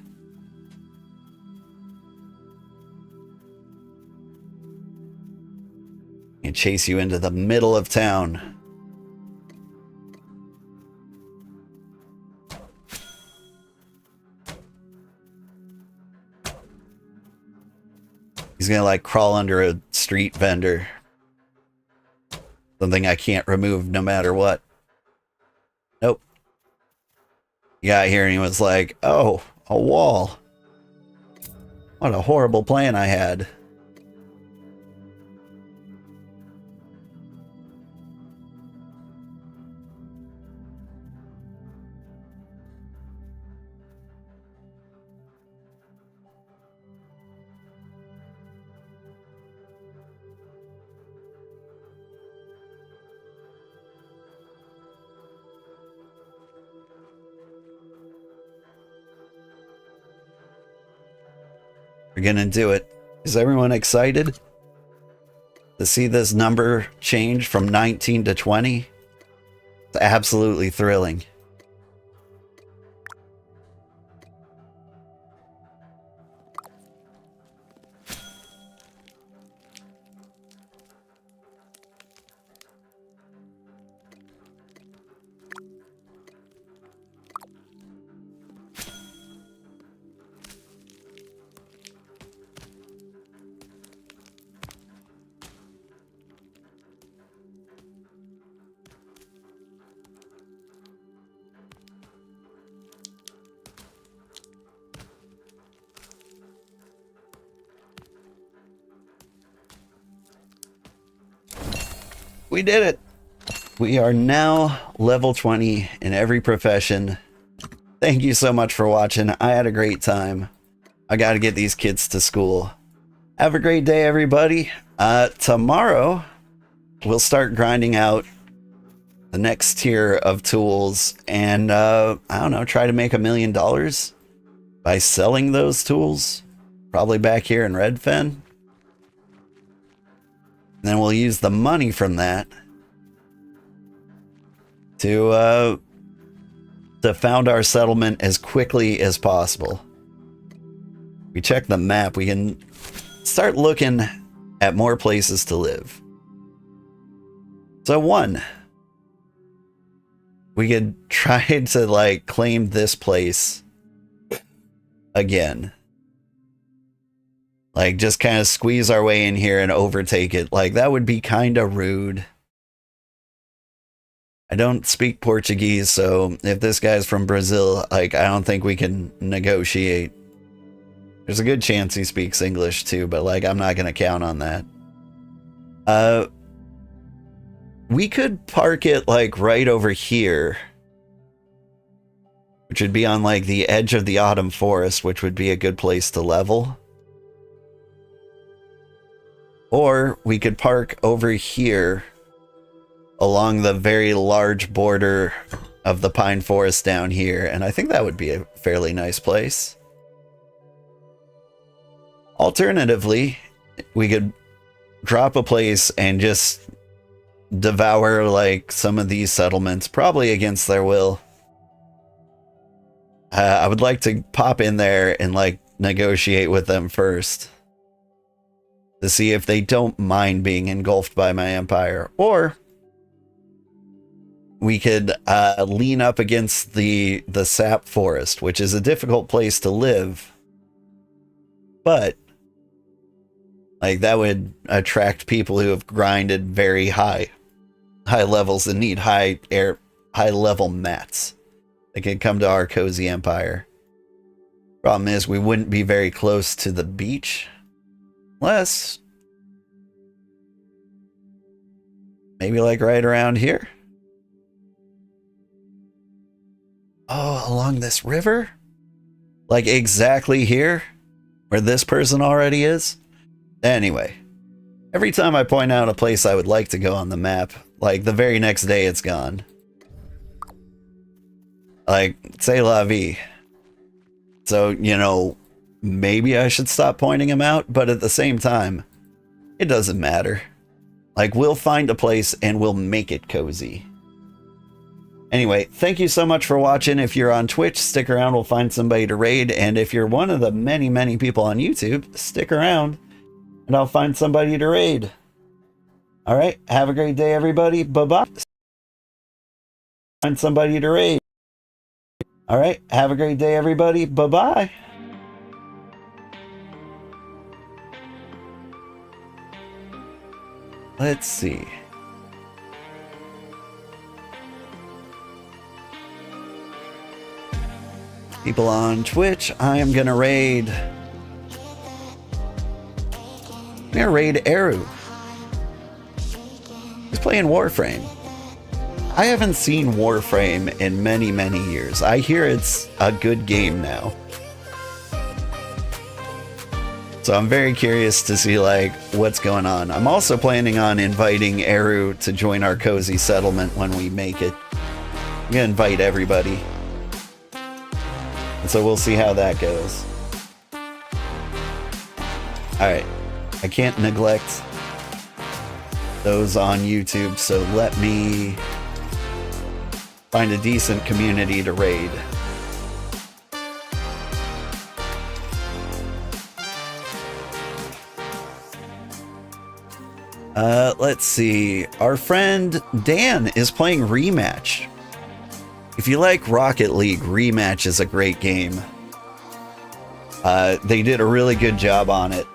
And chase you into the middle of town. He's gonna like crawl under a street vendor. Something I can't remove no matter what. Nope. He got here and he was like, oh, a wall. What a horrible plan I had. We're gonna do it. Is everyone excited to see this number change from 19 to 20? It's absolutely thrilling. We did it. We are now level 20 in every profession. Thank you so much for watching. I had a great time. I got to get these kids to school. Have a great day, everybody. Tomorrow, we'll start grinding out the next tier of tools and, I don't know, try to make $1 million by selling those tools. Probably back here in Redfen. Then we'll use the money from that to found our settlement as quickly as possible. We check the map, we can start looking at more places to live. So 1, we could try to like claim this place again. Like, just kind of squeeze our way in here and overtake it. Like, that would be kind of rude. I don't speak Portuguese, so if this guy's from Brazil, like, I don't think we can negotiate. There's a good chance he speaks English, too, but, like, I'm not going to count on that. We could park it, like, right over here. which would be on like the edge of the autumn forest, which would be a good place to level. Or we could park over here along the very large border of the pine forest down here, and I think that would be a fairly nice place. Alternatively, we could drop a place and just devour like some of these settlements, probably against their will. I would like to pop in there and like negotiate with them first to see if they don't mind being engulfed by my empire. Or we could lean up against the sap forest, which is a difficult place to live, but like that would attract people who have grinded very high levels and need high level mats. They could come to our cozy empire. Problem is, we wouldn't be very close to the beach, unless maybe like right around here. Oh, along this river? Like exactly here, where this person already is? Anyway, every time I point out a place I would like to go on the map, like the very next day it's gone. Like, c'est la vie. So, you know, maybe I should stop pointing them out, but at the same time, it doesn't matter. Like, we'll find a place and we'll make it cozy. Anyway, thank you so much for watching. If you're on Twitch, stick around, we'll find somebody to raid. And if you're one of the many, many people on YouTube, stick around and I'll find somebody to raid. All right, have a great day, everybody. Bye-bye. Find somebody to raid. All right, have a great day, everybody. Bye-bye. Let's see. People on Twitch, I am gonna raid. I'm gonna raid Eru. He's playing Warframe. I haven't seen Warframe in many, many years. I hear it's a good game now. So I'm very curious to see like what's going on. I'm also planning on inviting Eru to join our cozy settlement when we make it. I'm gonna invite everybody. And so we'll see how that goes. Alright. I can't neglect those on YouTube, so let me find a decent community to raid. Let's see. Our friend Dan is playing Rematch. If you like Rocket League, Rematch is a great game. They did a really good job on it.